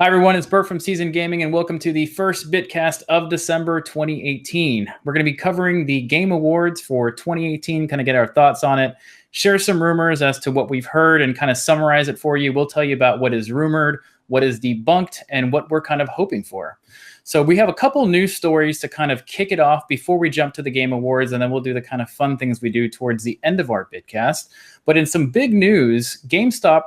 Hi, everyone. It's Bert from Seasoned Gaming, and welcome to the first Bitcast of December 2018. We're going to be covering the Game Awards for 2018, kind of get our thoughts on it, share some rumors as to what we've heard, and kind of summarize it for you. We'll tell you about what is rumored, what is debunked, and what we're kind of hoping for. So we have a couple news stories to kind of kick it off before we jump to the Game Awards, and then we'll do the kind of fun things we do towards the end of our Bitcast. But in some big news, Gamestop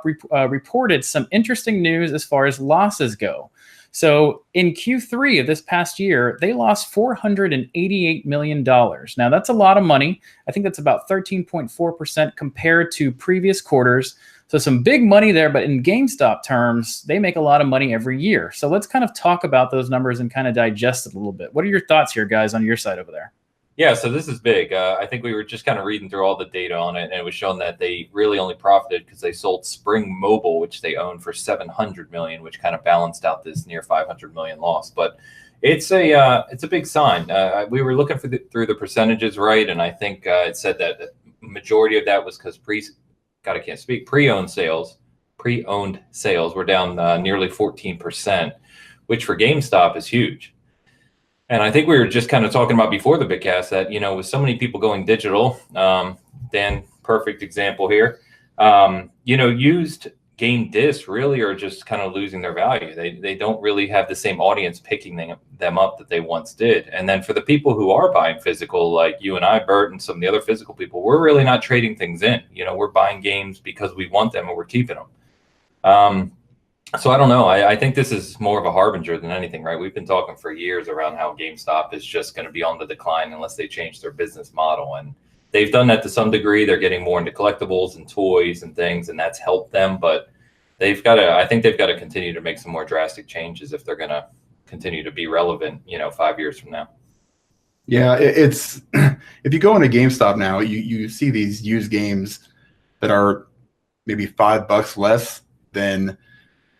reported some interesting news as far as losses go. So in Q3 of this past year, they lost $488 million. Now, that's a lot of money. I think that's about 13.4% compared to previous quarters. So some big money there, but in GameStop terms, they make a lot of money every year. So let's kind of talk about those numbers and kind of digest it a little bit. What are your thoughts here, guys, on your side over there? Yeah, so this is big. I think we were just kind of reading through all the data on it, and it was shown that they really only profited because they sold Spring Mobile, which they own, for $700 million, which kind of balanced out this near $500 million loss. But it's a big sign. We were looking through the percentages, right, and I think it said that the majority of that was because pre-owned sales were down nearly 14%, which for GameStop is huge. And I think we were just kind of talking about before the Bitcast that, you know, with so many people going digital, Dan, perfect example here, used game discs really are just kind of losing their value. They don't really have the same audience picking them up that they once did. And then for the people who are buying physical, like you and I, Bert, and some of the other physical people, we're really not trading things in. You know, we're buying games because we want them and we're keeping them. So I don't know. I think this is more of a harbinger than anything, right? We've been talking for years around how GameStop is just going to be on the decline unless they change their business model. And they've done that to some degree. They're getting more into collectibles and toys and things, and that's helped them. But I think they've got to continue to make some more drastic changes if they're going to continue to be relevant, 5 years from now. Yeah, it's if you go into GameStop now, you see these used games that are maybe $5 less than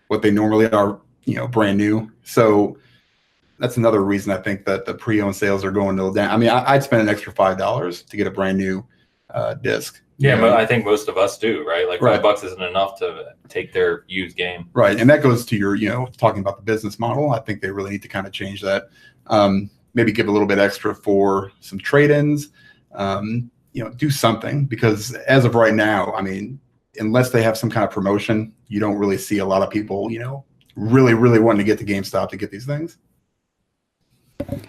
what they normally are, brand new. So that's another reason I think that the pre-owned sales are going a little down. I mean, I'd spend an extra $5 to get a brand new disc. Yeah, but I think most of us do, right? Like $5 isn't enough to take their used game. Right, and that goes to your, talking about the business model. I think they really need to kind of change that. Maybe give a little bit extra for some trade-ins. Do something, because as of right now, I mean, unless they have some kind of promotion, you don't really see a lot of people, really, really wanting to get to GameStop to get these things.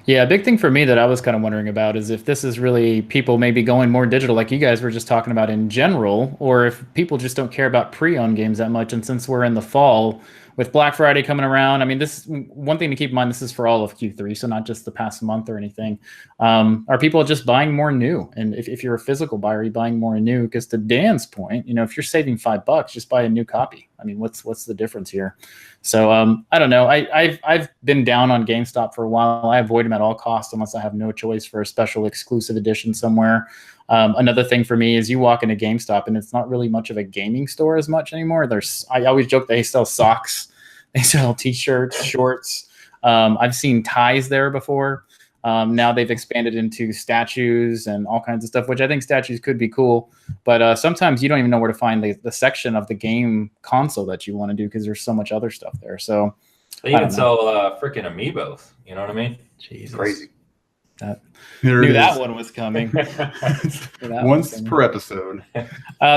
Yeah, a big thing for me that I was kind of wondering about is if this is really people maybe going more digital, like you guys were just talking about in general, or if people just don't care about pre-owned games that much. And since we're in the fall with Black Friday coming around, I mean, this one thing to keep in mind, this is for all of Q3, so not just the past month or anything. Are people just buying more new? And if you're a physical buyer, you're buying more new, because to Dan's point, if you're saving $5, just buy a new copy. I mean, what's the difference here? So I don't know. I've been down on GameStop for a while. I avoid them at all costs unless I have no choice for a special exclusive edition somewhere. Another thing for me is you walk into GameStop and it's not really much of a gaming store as much anymore. I always joke they sell socks, they sell T-shirts, shorts. I've seen ties there before. Now they've expanded into statues and all kinds of stuff, which I think statues could be cool. But sometimes you don't even know where to find the section of the game console that you want to do, because there's so much other stuff there. So they even sell freaking amiibos. You know what I mean? Jesus. Crazy. Knew that one was coming. Once per episode.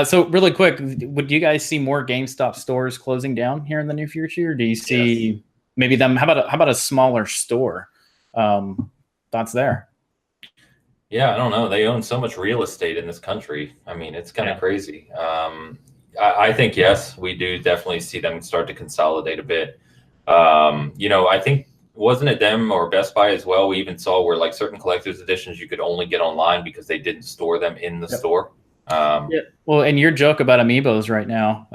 So really quick, would you guys see more GameStop stores closing down here in the near future? Or do you see maybe them? How about a smaller store? Thoughts there? Yeah, I don't know. They own so much real estate in this country. I mean, it's kind of crazy. I think, yes, we do definitely see them start to consolidate a bit. I think, wasn't it them or Best Buy as well? We even saw where like certain collector's editions you could only get online because they didn't store them in the store. Well, and your joke about amiibos right now,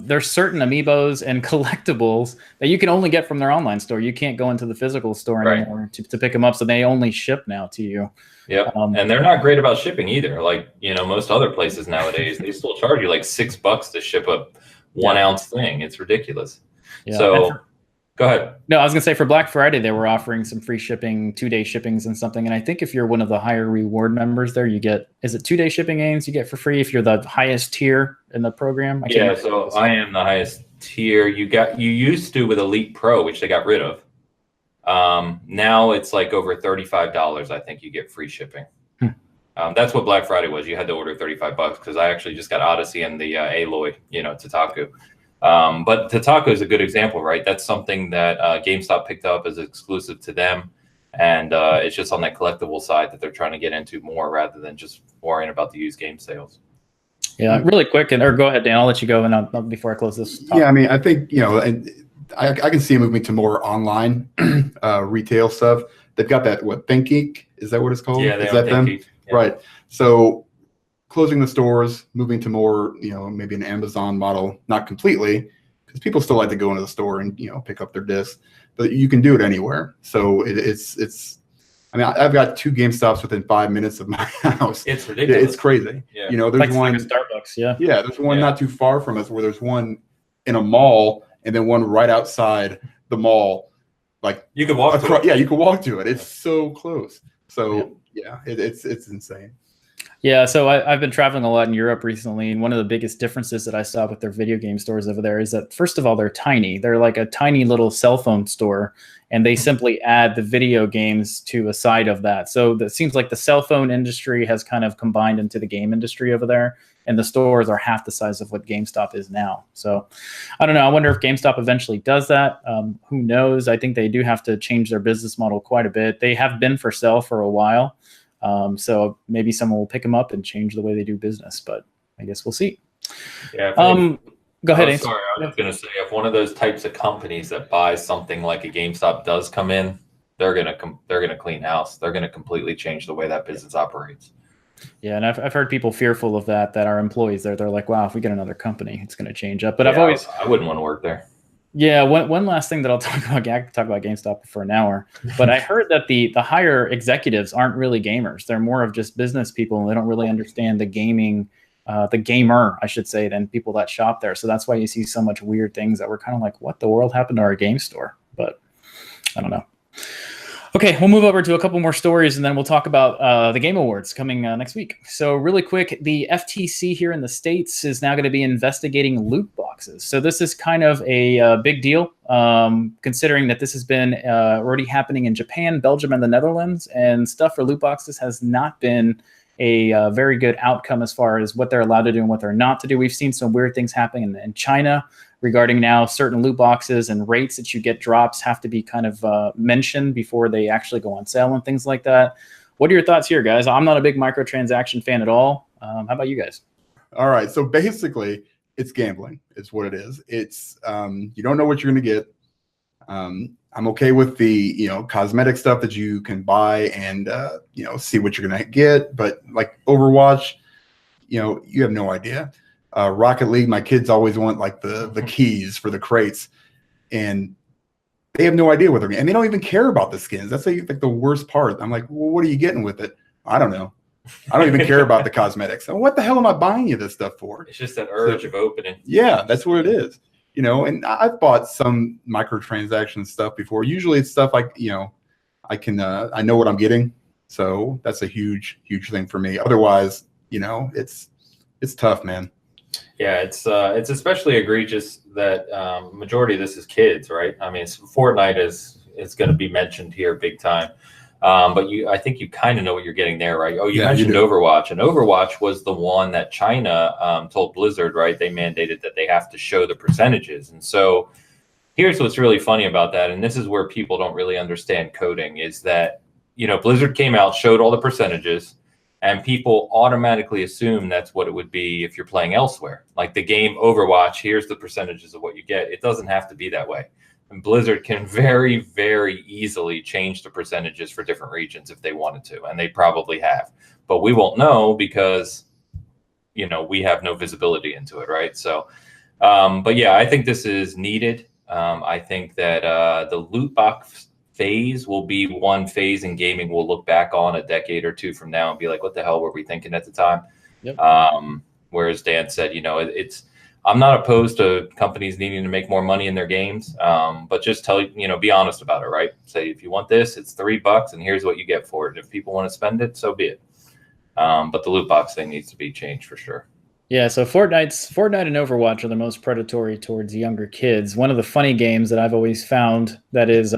there's certain amiibos and collectibles that you can only get from their online store. You can't go into the physical store anymore to pick them up, so they only ship now to you. Yeah, and they're not great about shipping either. Like, most other places nowadays, they still charge you like $6 to ship a 1 ounce thing. It's ridiculous. Yeah. So go ahead. No, I was going to say for Black Friday, they were offering some free shipping, 2-day shippings and something. And I think if you're one of the higher reward members there, you get, is it 2-day shipping games you get for free if you're the highest tier in the program? So I am the highest tier you used to with Elite Pro, which they got rid of. Now it's like over $35. I think you get free shipping. That's what Black Friday was. You had to order $35 because I actually just got Odyssey and the Aloy, Tataku. But Tataku is a good example, right? That's something that GameStop picked up as exclusive to them. And it's just on that collectible side that they're trying to get into more rather than just worrying about the used game sales. Yeah, really quick, or go ahead, Dan. I'll let you go, and before I close this. Yeah, I mean, I think I can see it moving to more online retail stuff. They've got that ThinkGeek, is that what it's called? Yeah, is that them? Yeah. Right. So closing the stores, moving to more, maybe an Amazon model, not completely, because people still like to go into the store and pick up their discs, but you can do it anywhere. So it's. I mean, I've got 2 GameStops within 5 minutes of my house. It's ridiculous. It's crazy. Yeah. There's one like a Starbucks. Yeah. Yeah, there's one not too far from us where there's one in a mall and then one right outside the mall. Like you can walk to it. Yeah, you can walk to it. It's so close. So it's insane. Yeah, so I've been traveling a lot in Europe recently, and one of the biggest differences that I saw with their video game stores over there is that, first of all, they're tiny. They're like a tiny little cell phone store, and they simply add the video games to a side of that. So it seems like the cell phone industry has kind of combined into the game industry over there, and the stores are half the size of what GameStop is now. So I don't know. I wonder if GameStop eventually does that. Who knows? I think they do have to change their business model quite a bit. They have been for sale for a while. So maybe someone will pick them up and change the way they do business, but I guess we'll see. Yeah. Go ahead. Sorry, I was going to say, if one of those types of companies that buys something like a GameStop does come in, they're going to clean house. They're going to completely change the way that business operates. Yeah, and I've heard people fearful of that our employees they're like, wow, if we get another company, it's going to change up. But yeah, I wouldn't want to work there. Yeah, one last thing that I'll talk about. I could talk about GameStop for an hour, but I heard that the higher executives aren't really gamers. They're more of just business people, and they don't really understand the gaming, the gamer, I should say, than people that shop there. So that's why you see so much weird things that we're kind of like, what the world happened to our game store? But I don't know. Okay, we'll move over to a couple more stories, and then we'll talk about the Game Awards coming next week. So really quick, the FTC here in the States is now going to be investigating loot boxes. So this is kind of a big deal, considering that this has been already happening in Japan, Belgium, and the Netherlands, and stuff for loot boxes has not been a very good outcome as far as what they're allowed to do and what they're not to do. We've seen some weird things happening in China regarding now certain loot boxes and rates that you get drops have to be kind of mentioned before they actually go on sale and things like that. What are your thoughts here, guys? I'm not a big microtransaction fan at all. How about you guys? All right. So basically, it's gambling. It's what it is. It's you don't know what you're going to get. I'm okay with the cosmetic stuff that you can buy and see what you're going to get. But like Overwatch, you have no idea. Rocket League, my kids always want like the keys for the crates, and they have no idea what they're getting, and they don't even care about the skins. That's like the worst part. I'm like, well, what are you getting with it? I don't know. I don't even care about the cosmetics. So what the hell am I buying you this stuff for? It's just that urge of opening. Yeah, that's what it is. And I've bought some microtransaction stuff before. Usually it's stuff like, I know what I'm getting. So that's a huge, huge thing for me. Otherwise, it's tough, man. Yeah, it's especially egregious that majority of this is kids, right? I mean, Fortnite is going to be mentioned here big time. But I think you kind of know what you're getting there, right? Oh, you mentioned Overwatch, and Overwatch was the one that China told Blizzard, right? They mandated that they have to show the percentages. And so here's what's really funny about that, and this is where people don't really understand coding, is that, Blizzard came out, showed all the percentages, and people automatically assume that's what it would be if you're playing elsewhere. Like the game Overwatch, here's the percentages of what you get. It doesn't have to be that way. And Blizzard can very, very easily change the percentages for different regions if they wanted to, and they probably have. But we won't know because, we have no visibility into it, right? So, but yeah, I think this is needed. I think that the loot box phase will be one phase in gaming we'll look back on a decade or two from now and be like, what the hell were we thinking at the time? Yep. Whereas Dan said, I'm not opposed to companies needing to make more money in their games, but just be honest about it, right? Say, if you want this, it's $3 and here's what you get for it. If people want to spend it, so be it. But the loot box thing needs to be changed for sure. Yeah, so Fortnite and Overwatch are the most predatory towards younger kids. One of the funny games that I've always found that is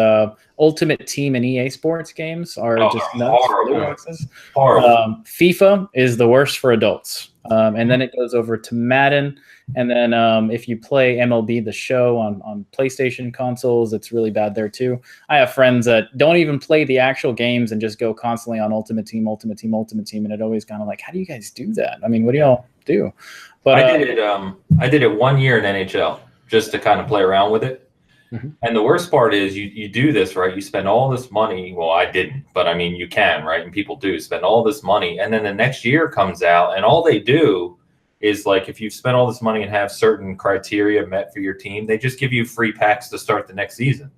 Ultimate Team and EA Sports games are Oh, just they're nuts. Loot horrible. boxes. Horrible. FIFA is the worst for adults, and then it goes over to Madden, and then if you play MLB The Show on PlayStation consoles, it's really bad there too. I have friends that don't even play the actual games and just go constantly on Ultimate Team, Ultimate Team, Ultimate Team, and it always kind of like, how do you guys do that? I mean, what do y'all do? But I did it 1 year in NHL just to kind of play around with it. Mhm. And the worst part is you do this, right? You spend all this money. Well, I didn't, but I mean, you can, right? And people do spend all this money. And then the next year comes out and all they do is like, if you've spent all this money and have certain criteria met for your team, they just give you free packs to start the next season.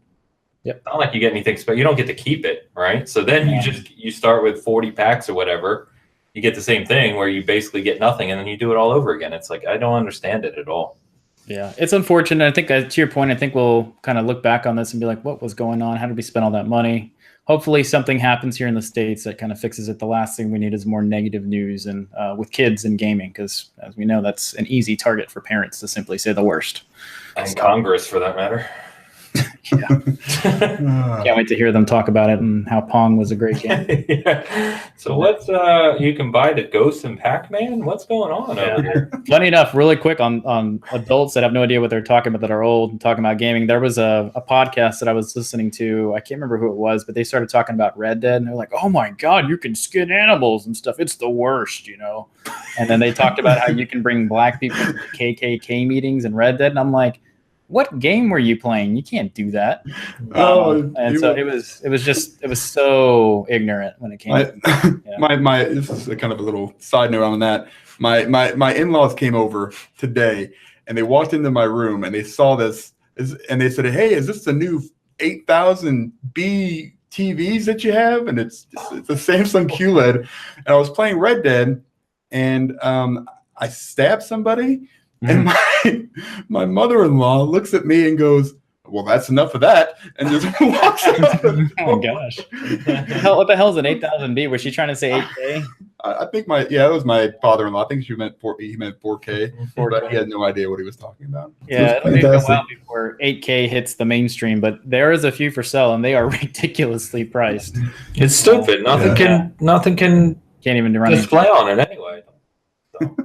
Yep. It's not like you get anything special. You don't get to keep it, right? So then you start with 40 packs or whatever. You get the same thing where you basically get nothing and then you do it all over again. It's like, I don't understand it at all. Yeah, it's unfortunate. I think to your point, I think we'll kind of look back on this and be like, what was going on? How did we spend all that money? Hopefully something happens here in the States that kind of fixes it. The last thing we need is more negative news and with kids and gaming, because as we know, that's an easy target for parents to simply say the worst. And Congress, for that matter. Yeah. Can't wait to hear them talk about it and how Pong was a great game. Yeah. So what's you can buy the Ghosts and Pac-Man? What's going on over here? Funny enough, really quick on adults that have no idea what they're talking about that are old and talking about gaming. There was a podcast that I was listening to. I can't remember who it was, but they started talking about Red Dead and they're like, oh my God, you can skin animals and stuff. It's the worst, you know? And then they talked about how you can bring black people to KKK meetings in Red Dead. And I'm like, what game were you playing? You can't do that. And so it was so ignorant when it came. This is a kind of a little side note on that. My in-laws came over today and they walked into my room and they saw this and they said, "Hey, is this the new 8000B TVs that you have?" And it's a Samsung QLED. And I was playing Red Dead and I stabbed somebody. And my mother-in-law looks at me and goes, "Well, that's enough of that," and just walks out. Oh my gosh! What the hell is an 8000B? Was she trying to say 8K? I think that was my father-in-law. I think he meant 4K, but he had no idea what he was talking about. Yeah, it'll take a while before 8K hits the mainstream, but there is a few for sale, and they are ridiculously priced. It's stupid. Nothing can can't even run display on it anyway. So.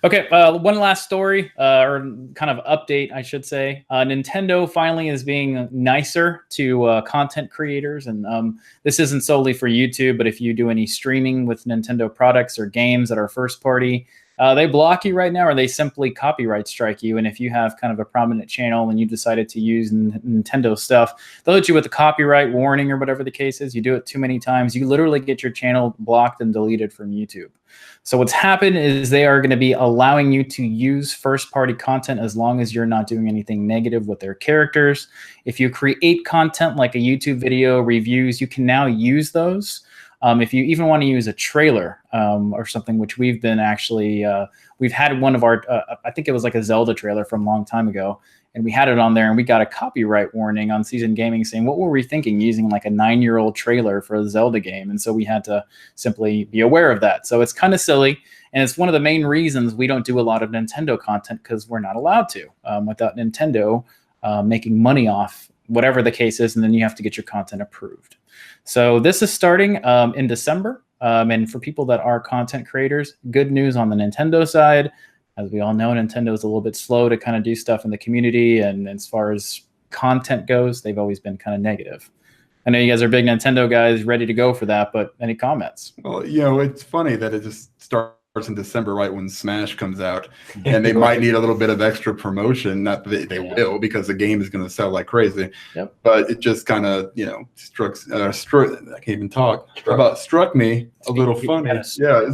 Okay, one last story, or kind of update, I should say. Nintendo finally is being nicer to content creators, and this isn't solely for YouTube, but if you do any streaming with Nintendo products or games that are first party, they block you right now, or they simply copyright strike you. And if you have kind of a prominent channel and you decided to use Nintendo stuff, they'll hit you with a copyright warning or whatever the case is. You do it too many times, you literally get your channel blocked and deleted from YouTube. So what's happened is they are going to be allowing you to use first-party content as long as you're not doing anything negative with their characters. If you create content like a YouTube video, reviews, you can now use those. If you even want to use a trailer or something, which we've been actually, we've had one of our, I think it was like a Zelda trailer from a long time ago, and we had it on there and we got a copyright warning on Seasoned Gaming saying, what were we thinking using like a 9-year-old trailer for a Zelda game? And so we had to simply be aware of that. So it's kind of silly. And it's one of the main reasons we don't do a lot of Nintendo content, because we're not allowed to without Nintendo making money off whatever the case is. And then you have to get your content approved. So this is starting in December. And for people that are content creators, good news on the Nintendo side. As we all know, Nintendo is a little bit slow to kind of do stuff in the community. And as far as content goes, they've always been kind of negative. I know you guys are big Nintendo guys, ready to go for that, but any comments? Well, it's funny that it just starts in December, right when Smash comes out, and they might need a little bit of extra promotion. Not that they will, because the game is going to sell like crazy. Yep. But it just kind of, struck. I can't even talk. Struck me a little funny. Yes. Yeah.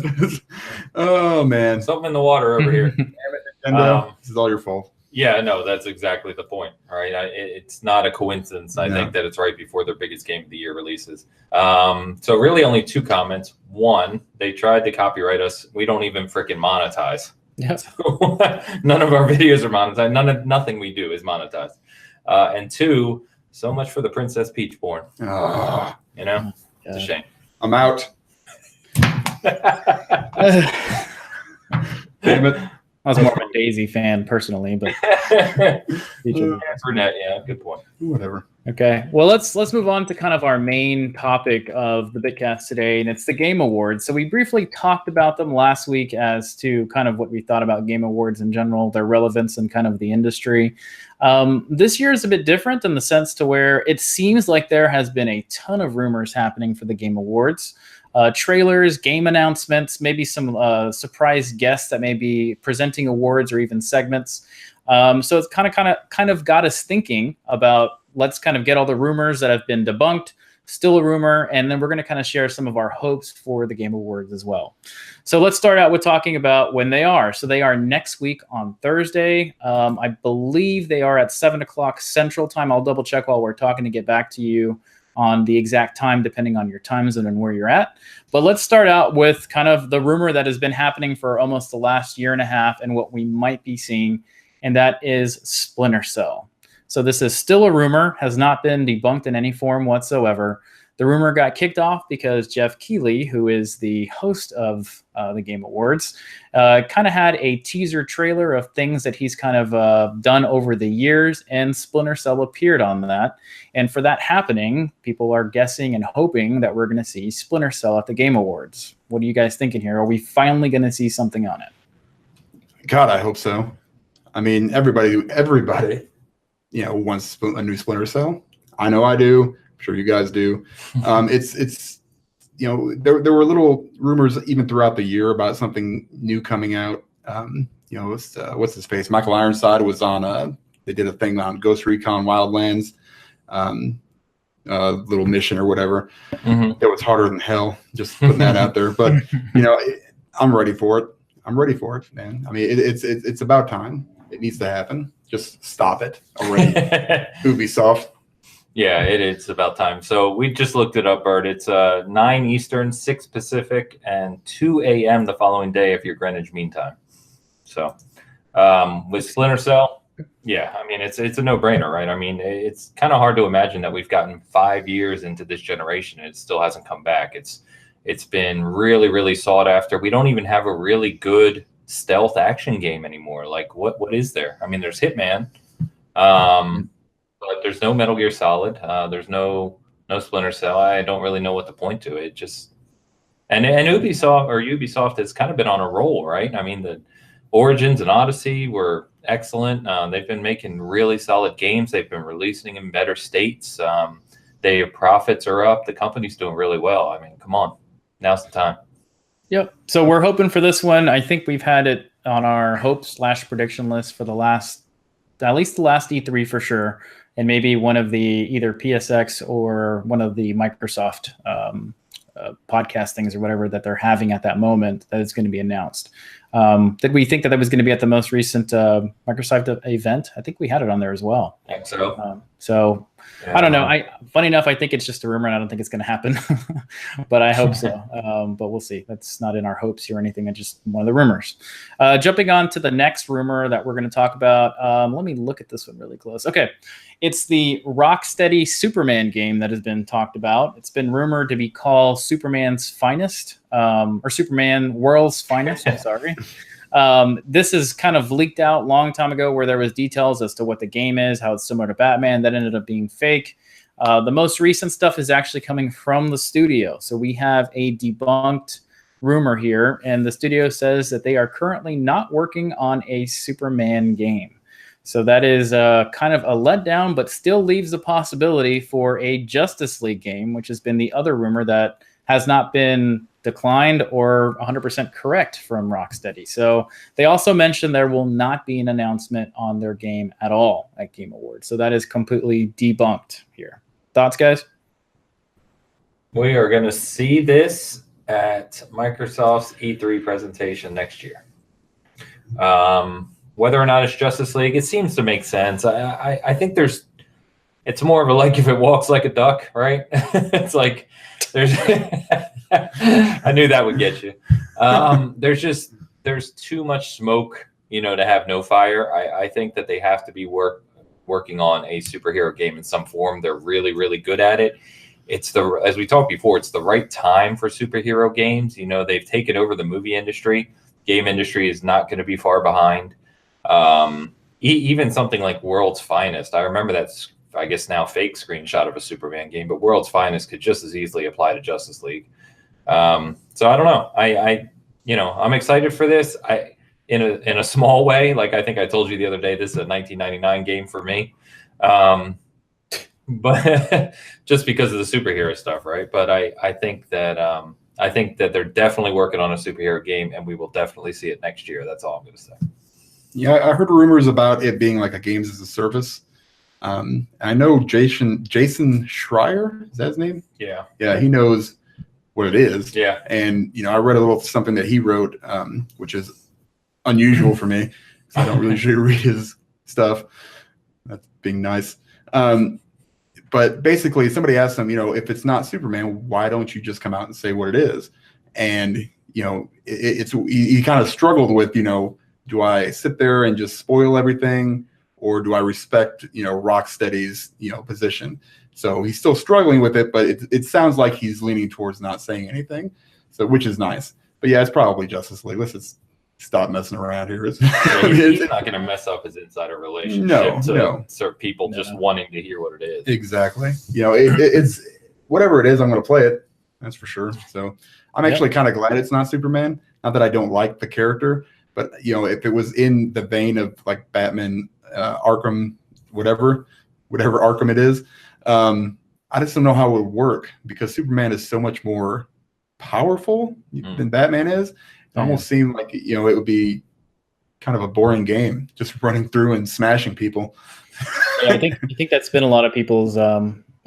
Oh man. Something in the water over here. Damn it, Nintendo. This is all your fault. Yeah, no, that's exactly the point. All right, it's not a coincidence. I think that it's right before their biggest game of the year releases. So really, only 2 comments. One, they tried to copyright us. We don't even freaking monetize. Yeah. So, none of our videos are monetized. Nothing we do is monetized. And 2, so much for the Princess Peach porn. It's a shame. I'm out. Damn it. I was more of a Daisy fan personally, but Brunette, yeah, good point. Whatever. Okay, well let's move on to kind of our main topic of the Bitcast today, and it's the Game Awards. So we briefly talked about them last week as to kind of what we thought about Game Awards in general, their relevance and kind of the industry. This year is a bit different in the sense to where it seems like there has been a ton of rumors happening for the Game Awards. Trailers, game announcements, maybe some surprise guests that may be presenting awards or even segments. So it's kind of got us thinking about, let's kind of get all the rumors that have been debunked, still a rumor, and then we're going to kind of share some of our hopes for the Game Awards as well. So let's start out with talking about when they are. So they are next week on Thursday. I believe they are at 7 o'clock Central Time. I'll double check while we're talking to get back to you on the exact time, depending on your time zone and where you're at. But let's start out with kind of the rumor that has been happening for almost the last year and a half and what we might be seeing, and that is Splinter Cell. So this is still a rumor, has not been debunked in any form whatsoever. The rumor got kicked off because Jeff Keighley, who is the host of the Game Awards, kind of had a teaser trailer of things that he's kind of done over the years, and Splinter Cell appeared on that. And for that happening, people are guessing and hoping that we're going to see Splinter Cell at the Game Awards. What are you guys thinking here? Are we finally going to see something on it? God, I hope so. I mean, everybody, wants a new Splinter Cell. I know I do. I'm sure you guys do. It's there were little rumors even throughout the year about something new coming out. What's his face? Michael Ironside was on. They did a thing on Ghost Recon Wildlands, little mission or whatever. Mm-hmm. It was harder than hell. Just putting that out there. But I'm ready for it. I'm ready for it, man. I mean, it's about time. It needs to happen. Just stop it already. Ubisoft. Yeah, it's about time. So we just looked it up, Bert. It's 9 Eastern, 6 Pacific, and 2 a.m. the following day if you're Greenwich Mean Time. So with Splinter Cell, yeah, I mean, it's a no-brainer, right? I mean, it's kind of hard to imagine that we've gotten 5 years into this generation and it still hasn't come back. It's been really, really sought after. We don't even have a really good stealth action game anymore. Like, what is there? I mean, there's Hitman. But there's no Metal Gear Solid. There's no Splinter Cell. I don't really know what to point to. It just and Ubisoft has kind of been on a roll, right? I mean, the Origins and Odyssey were excellent. They've been making really solid games. They've been releasing in better states. Their profits are up. The company's doing really well. I mean, come on, now's the time. Yep. So we're hoping for this one. I think we've had it on our hope/prediction list for at least the last E3 for sure. And maybe one of the either PSX or one of the Microsoft podcast things or whatever that they're having at that moment that is going to be announced. Did we think that was going to be at the most recent Microsoft event? I think we had it on there as well. I think so. Yeah. I don't know. Funny enough, I think it's just a rumor, and I don't think it's going to happen. But I hope so. But we'll see. That's not in our hopes here or anything. It's just one of the rumors. Jumping on to the next rumor that we're going to talk about. Let me look at this one really close. Okay. It's the Rocksteady Superman game that has been talked about. It's been rumored to be called Superman's Finest, or Superman World's Finest. I'm sorry. This is kind of leaked out a long time ago where there was details as to what the game is, how it's similar to Batman. That ended up being fake. The most recent stuff is actually coming from the studio. So we have a debunked rumor here, and the studio says that they are currently not working on a Superman game. So that is kind of a letdown, but still leaves the possibility for a Justice League game, which has been the other rumor that has not been declined or 100% correct from Rocksteady. So they also mentioned there will not be an announcement on their game at all at Game Awards. So that is completely debunked here. Thoughts, guys? We are going to see this at Microsoft's E3 presentation next year. Whether or not it's Justice League, it seems to make sense. I think it's more of a like if it walks like a duck, right? It's like there's I knew that would get you. There's too much smoke, to have no fire. I think that they have to be working on a superhero game in some form. They're really, really good at it. As we talked before, it's the right time for superhero games. They've taken over the movie industry. game industry is not going to be far behind. Even something like World's Finest. I remember that's, I guess now fake screenshot of a Superman game, but World's Finest could just as easily apply to Justice League. So I don't know. I'm excited for this. In a small way, like I think I told you the other day, this is a 1999 game for me. But just because of the superhero stuff, right? But I think that they're definitely working on a superhero game, and we will definitely see it next year. That's all I'm going to say. Yeah, I heard rumors about it being like a games as a service. I know Jason Schreier, is that his name? Yeah. Yeah, he knows what it is. Yeah. And I read a little something that he wrote, which is unusual for me because I don't really usually read his stuff. That's being nice. But basically, somebody asked him, if it's not Superman, why don't you just come out and say what it is? And he kind of struggled with, do I sit there and just spoil everything, or do I respect, Rocksteady's, position? So he's still struggling with it, but it sounds like he's leaning towards not saying anything, so which is nice. But yeah, it's probably Justice League. Let's just stop messing around here. He's not going to mess up his insider relationship to people just wanting to hear what it is. Exactly. It's whatever it is, I'm going to play it. That's for sure. So I'm actually kind of glad it's not Superman. Not that I don't like the character, but if it was in the vein of like Batman, Arkham, whatever Arkham it is, I just don't know how it would work because Superman is so much more powerful than Batman is. It almost seemed like it would be kind of a boring game, just running through and smashing people. Yeah, I think that's been a lot of people's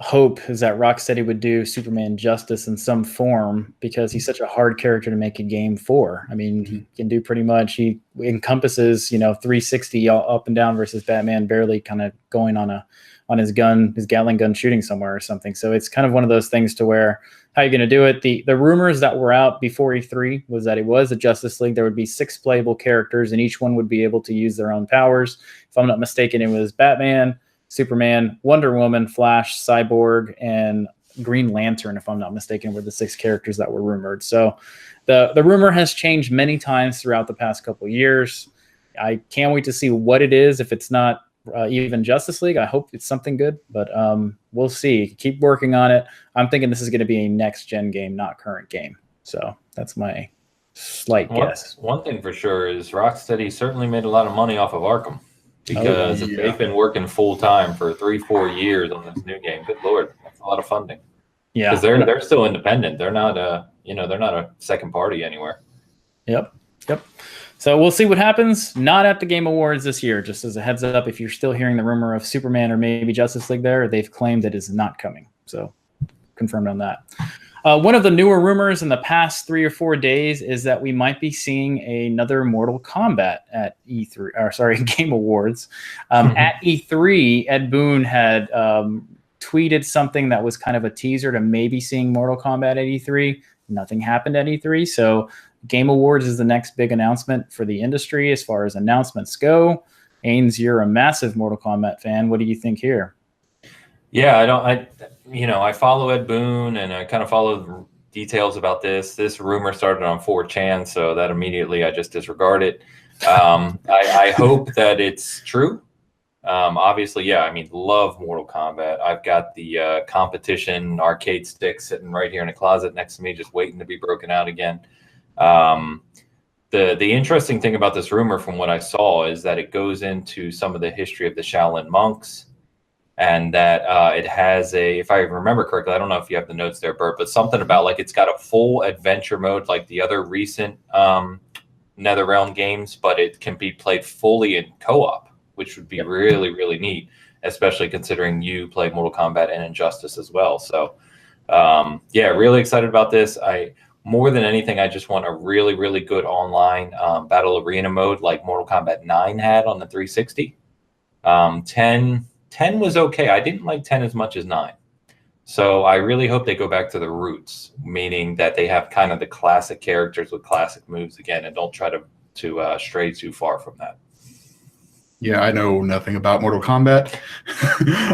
hope, is that Rocksteady would do Superman justice in some form because he's such a hard character to make a game for. I mean, he can do pretty much. He encompasses 360 all up and down versus Batman barely kind of going on his Gatling gun shooting somewhere or something. So it's kind of one of those things to where, how are you going to do it? The rumors that were out before E3 was that it was a Justice League. There would be 6 playable characters, and each one would be able to use their own powers. If I'm not mistaken, it was Batman, Superman, Wonder Woman, Flash, Cyborg, and Green Lantern, if I'm not mistaken, were the 6 characters that were rumored. So the rumor has changed many times throughout the past couple of years. I can't wait to see what it is. If it's not even Justice League, I hope it's something good, but we'll see. Keep working on it. I'm thinking this is going to be a next-gen game, not current game. So that's my slight guess. One thing for sure is Rocksteady certainly made a lot of money off of Arkham because they've been working full-time for 3-4 years on this new game. Good Lord, that's a lot of funding. Yeah, because they're still independent. They're not they're not a second party anywhere. Yep. So we'll see what happens. Not at the Game Awards this year. Just as a heads up, if you're still hearing the rumor of Superman or maybe Justice League there, they've claimed it is not coming. So confirmed on that. One of the newer rumors in the past 3 or 4 days is that we might be seeing another Mortal Kombat at Game Awards. At E3, Ed Boon had tweeted something that was kind of a teaser to maybe seeing Mortal Kombat at E3. Nothing happened at E3, so Game Awards is the next big announcement for the industry as far as announcements go. Ains, you're a massive Mortal Kombat fan. What do you think here? Yeah, I follow Ed Boon and I kind of follow details about this. This rumor started on 4chan, so that immediately I just disregard it. I hope that it's true. Obviously, love Mortal Kombat. I've got the competition arcade stick sitting right here in a closet next to me, just waiting to be broken out again. The interesting thing about this rumor from what I saw is that it goes into some of the history of the Shaolin monks, and that it has if I remember correctly, I don't know if you have the notes there, Bert, but something about like it's got a full adventure mode like the other recent NetherRealm games, but it can be played fully in co-op, which would be really, really neat, especially considering you play Mortal Kombat and Injustice as well. So really excited about this. More than anything, I just want a really, really good online battle arena mode like Mortal Kombat 9 had on the 360. 10 was okay. I didn't like 10 as much as 9. So I really hope they go back to the roots, meaning that they have kind of the classic characters with classic moves again and don't try to stray too far from that. Yeah, I know nothing about Mortal Kombat.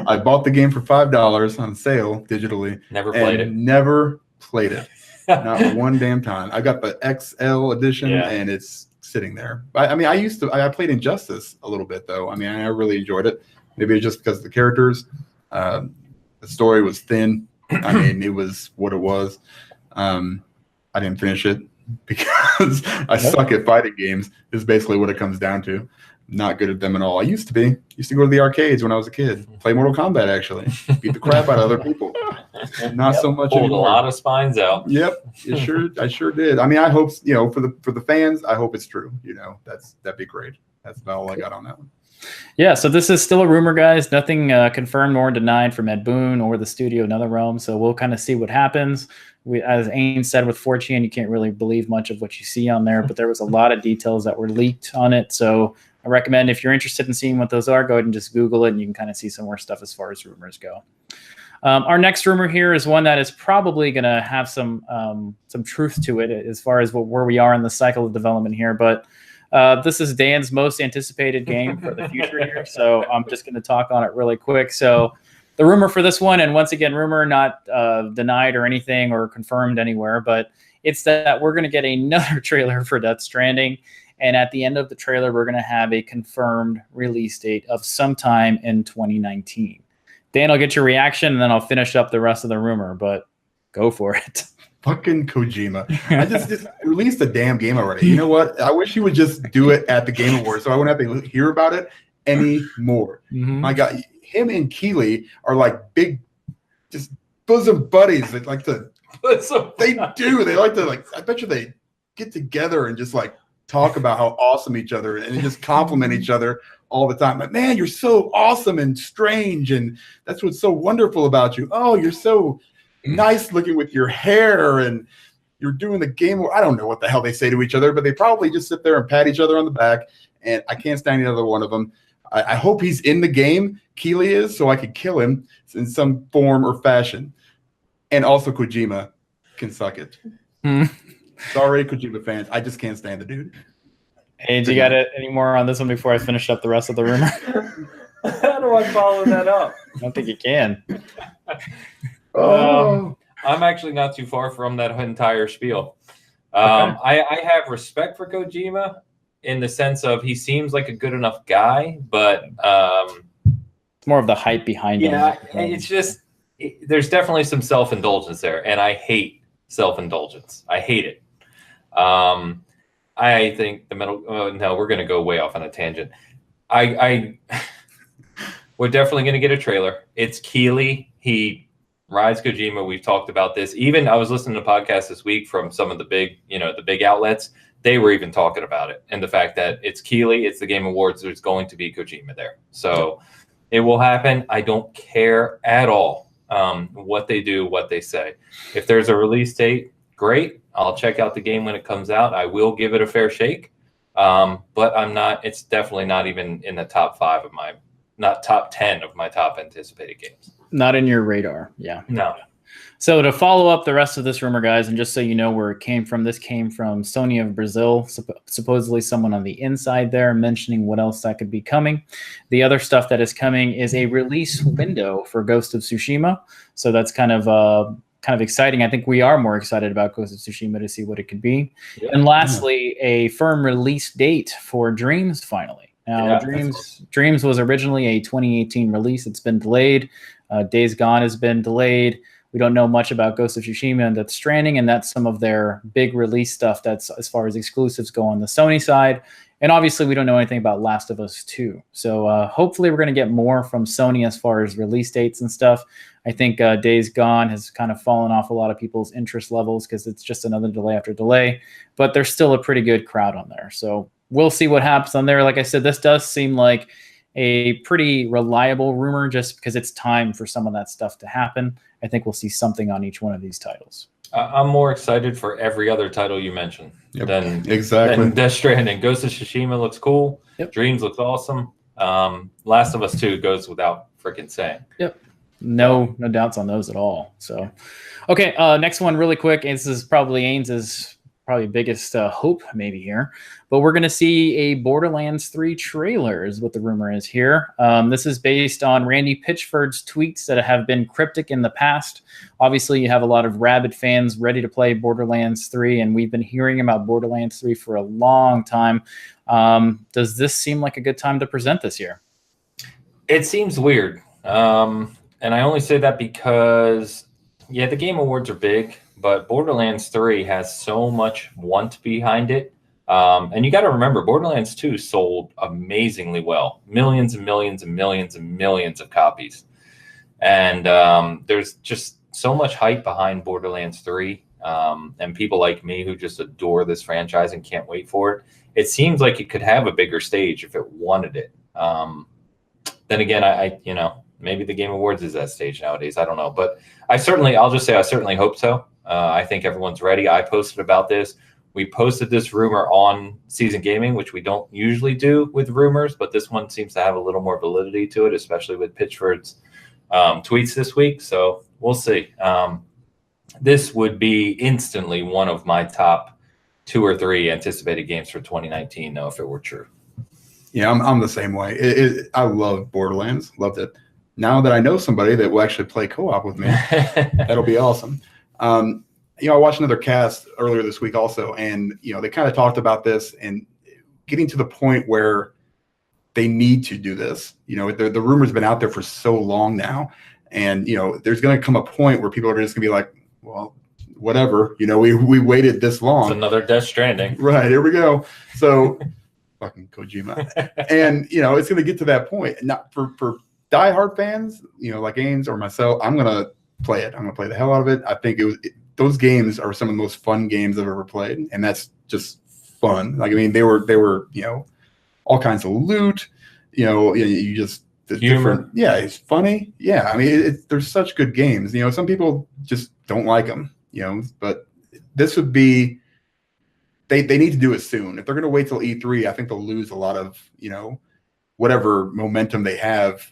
I bought the game for $5 on sale digitally. Never played it. Never played it. Not one damn time. I got the XL edition, and it's sitting there. I mean, I played Injustice a little bit though. I mean, I really enjoyed it. Maybe it's just because of the characters. The story was thin. I mean, it was what it was. I didn't finish it because I suck at fighting games. Is basically what it comes down to. Not good at them at all. I used to be. Used to go to the arcades when I was a kid. Play Mortal Kombat, actually. Beat the crap out of other people. Not so much Pulled anymore. a lot of spines out. Yep, I sure did. I mean, I hope, for the fans, I hope it's true. That'd be great. That's about all I got on that one. Yeah, so this is still a rumor, guys. Nothing confirmed nor denied from Ed Boon or the studio NetherRealm. So we'll kind of see what happens. As Ain said with 4chan, you can't really believe much of what you see on there, but there was a lot of details that were leaked on it. So I recommend, if you're interested in seeing what those are, go ahead and just Google it, and you can kind of see some more stuff as far as rumors go. Our next rumor here is one that is probably going to have some truth to it as far as where we are in the cycle of development here. But this is Dan's most anticipated game for the future here, so I'm just going to talk on it really quick. So the rumor for this one, and once again, rumor, not denied or anything or confirmed anywhere, but it's that we're going to get another trailer for Death Stranding. And at the end of the trailer, we're going to have a confirmed release date of sometime in 2019. Dan, I'll get your reaction, and then I'll finish up the rest of the rumor, but go for it. Fucking Kojima. I just released the damn game already. You know what? I wish he would just do it at the Game Awards so I wouldn't have to hear about it anymore. Mm-hmm. My God, him and Keeley are like big, just bosom buddies. They like to, they like to, I bet you they get together and just talk about how awesome each other and just compliment each other all the time. Like, man, you're so awesome and strange, and that's what's so wonderful about you. Oh, you're so nice looking with your hair, and you're doing the game. I don't know what the hell they say to each other, but they probably just sit there and pat each other on the back, and I can't stand either one of them. I hope he's in the game, Keeley is, so I could kill him in some form or fashion. And also Kojima can suck it. Sorry, Kojima fans. I just can't stand the dude. Hey, do you got any more on this one before I finish up the rest of the rumor? How do I follow that up? I don't think you can. I'm actually not too far from that entire spiel. I have respect for Kojima in the sense of he seems like a good enough guy, but it's more of the hype behind him. Yeah, it's just there's definitely some self-indulgence there, and I hate self-indulgence. I hate it. I think the metal. No, we're going to go way off on a tangent. We're definitely going to get a trailer. It's Keeley. He rides Kojima. We've talked about this. Even I was listening to podcasts this week from some of the big outlets. They were even talking about it and the fact that it's Keeley. It's the Game Awards. There's going to be Kojima there, so it will happen. I don't care at all what they do, what they say. If there's a release date, great. I'll check out the game when it comes out. I will give it a fair shake. But I'm not, it's definitely not even in the top 5 of not top 10 of my top anticipated games. Not in your radar. Yeah. No. So to follow up the rest of this rumor, guys, and just so you know where it came from, this came from Sony of Brazil, supposedly someone on the inside there mentioning what else that could be coming. The other stuff that is coming is a release window for Ghost of Tsushima. So that's kind of exciting. I think we are more excited about Ghost of Tsushima to see what it could be. Yeah. And lastly, a firm release date for Dreams finally. Now, Dreams was originally a 2018 release. It's been delayed. Days Gone has been delayed. We don't know much about Ghost of Tsushima and Death Stranding, and that's some of their big release stuff that's as far as exclusives go on the Sony side. And obviously, we don't know anything about Last of Us 2. So hopefully we're going to get more from Sony as far as release dates and stuff. I think Days Gone has kind of fallen off a lot of people's interest levels because it's just another delay after delay. But there's still a pretty good crowd on there. So we'll see what happens on there. Like I said, this does seem like a pretty reliable rumor just because it's time for some of that stuff to happen. I think we'll see something on each one of these titles. I'm more excited for every other title you mentioned than exactly. Death Stranding. Ghost of Tsushima looks cool. Yep. Dreams looks awesome. Last of Us 2 goes without freaking saying. Yep. No doubts on those at all. So, okay, next one really quick. This is probably Ains's probably biggest hope maybe here. But we're going to see a Borderlands 3 trailer is what the rumor is here. This is based on Randy Pitchford's tweets that have been cryptic in the past. Obviously, you have a lot of rabid fans ready to play Borderlands 3, and we've been hearing about Borderlands 3 for a long time. Does this seem like a good time to present this year? It seems weird. And I only say that because, yeah, the Game Awards are big, but Borderlands 3 has so much want behind it. And you got to remember, Borderlands 2 sold amazingly well. Millions and millions and millions and millions of copies. And there's just so much hype behind Borderlands 3. And people like me who just adore this franchise and can't wait for it. It seems like it could have a bigger stage if it wanted it. Then again, I maybe the Game Awards is that stage nowadays. I don't know. But I'll just say I certainly hope so. I think everyone's ready. I posted about this. We posted this rumor on Season Gaming, which we don't usually do with rumors, but this one seems to have a little more validity to it, especially with Pitchford's tweets this week. So we'll see. This would be instantly one of my top 2 or 3 anticipated games for 2019, though, if it were true. Yeah, I'm the same way. I love Borderlands. Loved it. Now that I know somebody that will actually play co-op with me, that'll be awesome. I watched another cast earlier this week also, and they kind of talked about this and getting to the point where they need to do this. The rumor's been out there for so long now, and there's going to come a point where people are just going to be like, well, whatever. We waited this long. It's another Death Stranding. Right, here we go. So fucking Kojima. And it's going to get to that point. Not for diehard fans, like Ames or myself, I'm going to play it. I'm going to play the hell out of it. I think those games are some of the most fun games I've ever played, and that's just fun. Like, I mean, they were all kinds of loot. You just humor. Yeah, it's funny. Yeah, I mean, there's such good games. Some people just don't like them. But this would be. They need to do it soon. If they're going to wait till E3, I think they'll lose a lot of whatever momentum they have.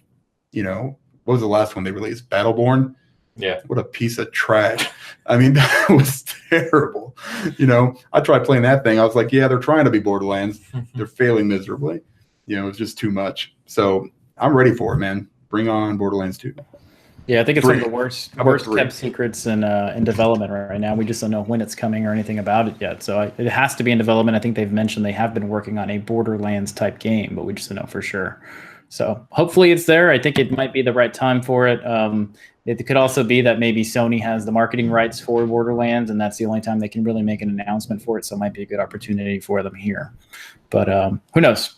What was the last one they released? Battleborn. Yeah. What a piece of trash. I mean, that was terrible. I tried playing that thing. I was like, yeah, they're trying to be Borderlands. They're failing miserably. It's just too much. So I'm ready for it, man. Bring on Borderlands 2. Yeah, I think it's 3. one of the worst Three? kept secrets in development right now. We just don't know when it's coming or anything about it yet. So it has to be in development. I think they've mentioned they have been working on a Borderlands type game, but we just don't know for sure. So hopefully it's there. I think it might be the right time for it. It could also be that maybe Sony has the marketing rights for Borderlands, and that's the only time they can really make an announcement for it. So it might be a good opportunity for them here. But who knows?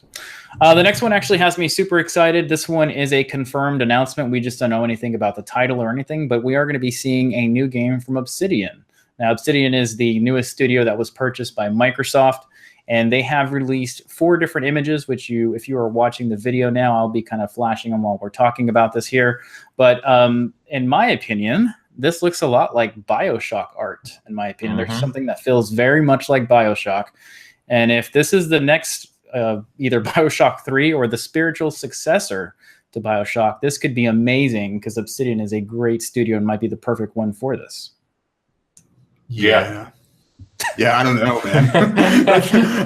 The next one actually has me super excited. This one is a confirmed announcement. We just don't know anything about the title or anything, but we are going to be seeing a new game from Obsidian. Now, Obsidian is the newest studio that was purchased by Microsoft, and they have released 4 different images, which if you are watching the video now, I'll be kind of flashing them while we're talking about this here. But in my opinion, this looks a lot like BioShock art, in my opinion. There's something that feels very much like BioShock. And if this is the next either BioShock 3 or the spiritual successor to BioShock, this could be amazing because Obsidian is a great studio and might be the perfect one for this. Yeah. Yeah, I don't know, man.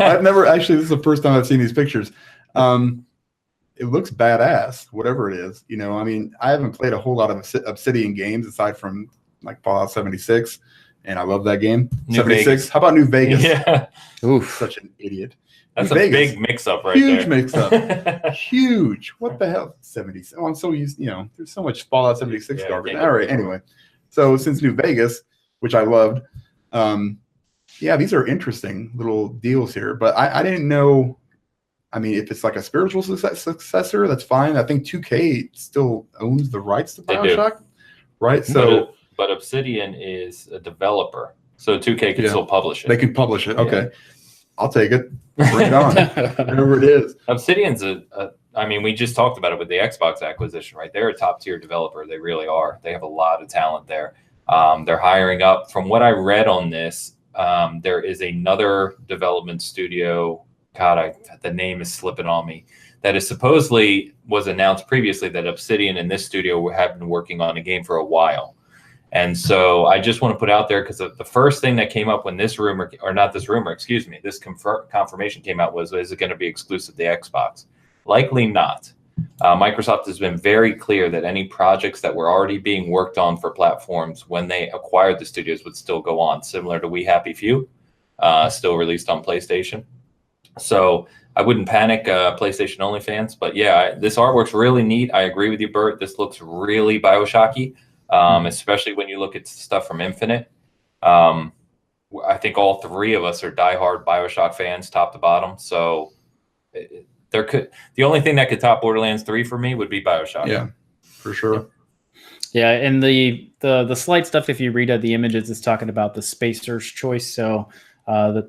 I've never actually. This is the first time I've seen these pictures. It looks badass, whatever it is. I mean, I haven't played a whole lot of Obsidian games aside from like Fallout 76, and I love that game. New 76. Vegas. How about New Vegas? Yeah. Oof. Such an idiot. That's New a Vegas. big mix-up right Huge there. mix-up. Huge. What the hell? 70s. Oh, I'm so used. There's so much Fallout 76 Yeah, garbage. yeah. All right. Anyway, so since New Vegas, which I loved, yeah, these are interesting little deals here. But I didn't know. I mean, if it's like a spiritual successor, that's fine. I think 2K still owns the rights to BioShock, right? So, but Obsidian is a developer, so 2K can still publish it. They can publish it. Okay, Yeah. I'll take it. Bring it on. Whatever it is. Obsidian's I mean, we just talked about it with the Xbox acquisition, right? They're a top-tier developer. They really are. They have a lot of talent there. They're hiring up. From what I read on this, there is another development studio. God, the name is slipping on me. That is supposedly was announced previously that Obsidian and this studio have been working on a game for a while. And so I just want to put out there, because the first thing that came up when this confirmation came out was, is it going to be exclusive to Xbox? Likely not. Microsoft has been very clear that any projects that were already being worked on for platforms when they acquired the studios would still go on, similar to We Happy Few, still released on PlayStation. So I wouldn't panic, PlayStation only fans. But yeah, this artwork's really neat. I agree with you, Bert. This looks really Bioshocky. Especially when you look at stuff from Infinite. I think all three of us are diehard Bioshock fans, top to bottom. So the only thing that could top Borderlands 3 for me would be Bioshock. Yeah, for sure. Yeah, and the slight stuff, if you read the images, it's talking about the Spacer's Choice. So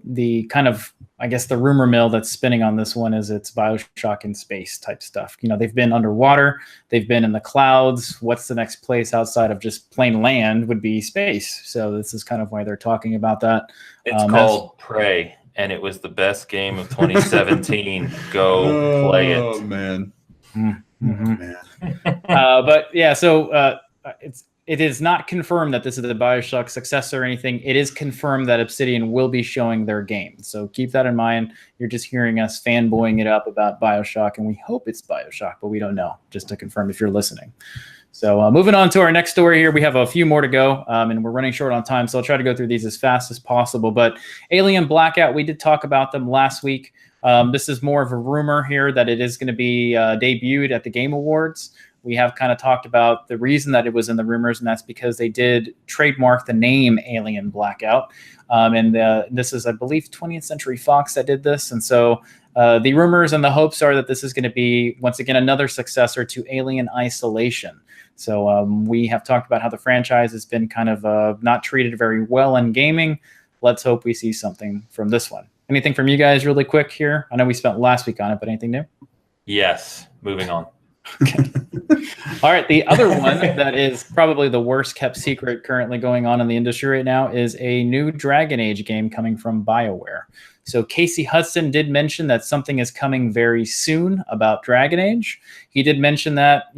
the kind of, I guess, the rumor mill that's spinning on this one is it's Bioshock in space type stuff. They've been underwater, they've been in the clouds. What's the next place outside of just plain land would be space. So this is kind of why they're talking about that. It's called Prey, and it was the best game of 2017. Go play it. Oh, man. Mm-hmm. Man. But yeah, so it is not confirmed that this is the Bioshock successor or anything. It is confirmed that Obsidian will be showing their game. So keep that in mind. You're just hearing us fanboying it up about Bioshock, and we hope it's Bioshock, but we don't know, just to confirm if you're listening. So moving on to our next story here, we have a few more to go, and we're running short on time, so I'll try to go through these as fast as possible. But Alien Blackout, we did talk about them last week. This is more of a rumor here that it is going to be debuted at the Game Awards. We have kind of talked about the reason that it was in the rumors, and that's because they did trademark the name Alien Blackout. And this is, I believe, 20th Century Fox that did this. And so the rumors and the hopes are that this is going to be, once again, another successor to Alien Isolation. So we have talked about how the franchise has been kind of not treated very well in gaming. Let's hope we see something from this one. Anything from you guys really quick here? I know we spent last week on it, but anything new? Yes. Moving on. Okay. All right. The other one that is probably the worst kept secret currently going on in the industry right now is a new Dragon Age game coming from BioWare. So Casey Hudson did mention that something is coming very soon about Dragon Age. He did mention that,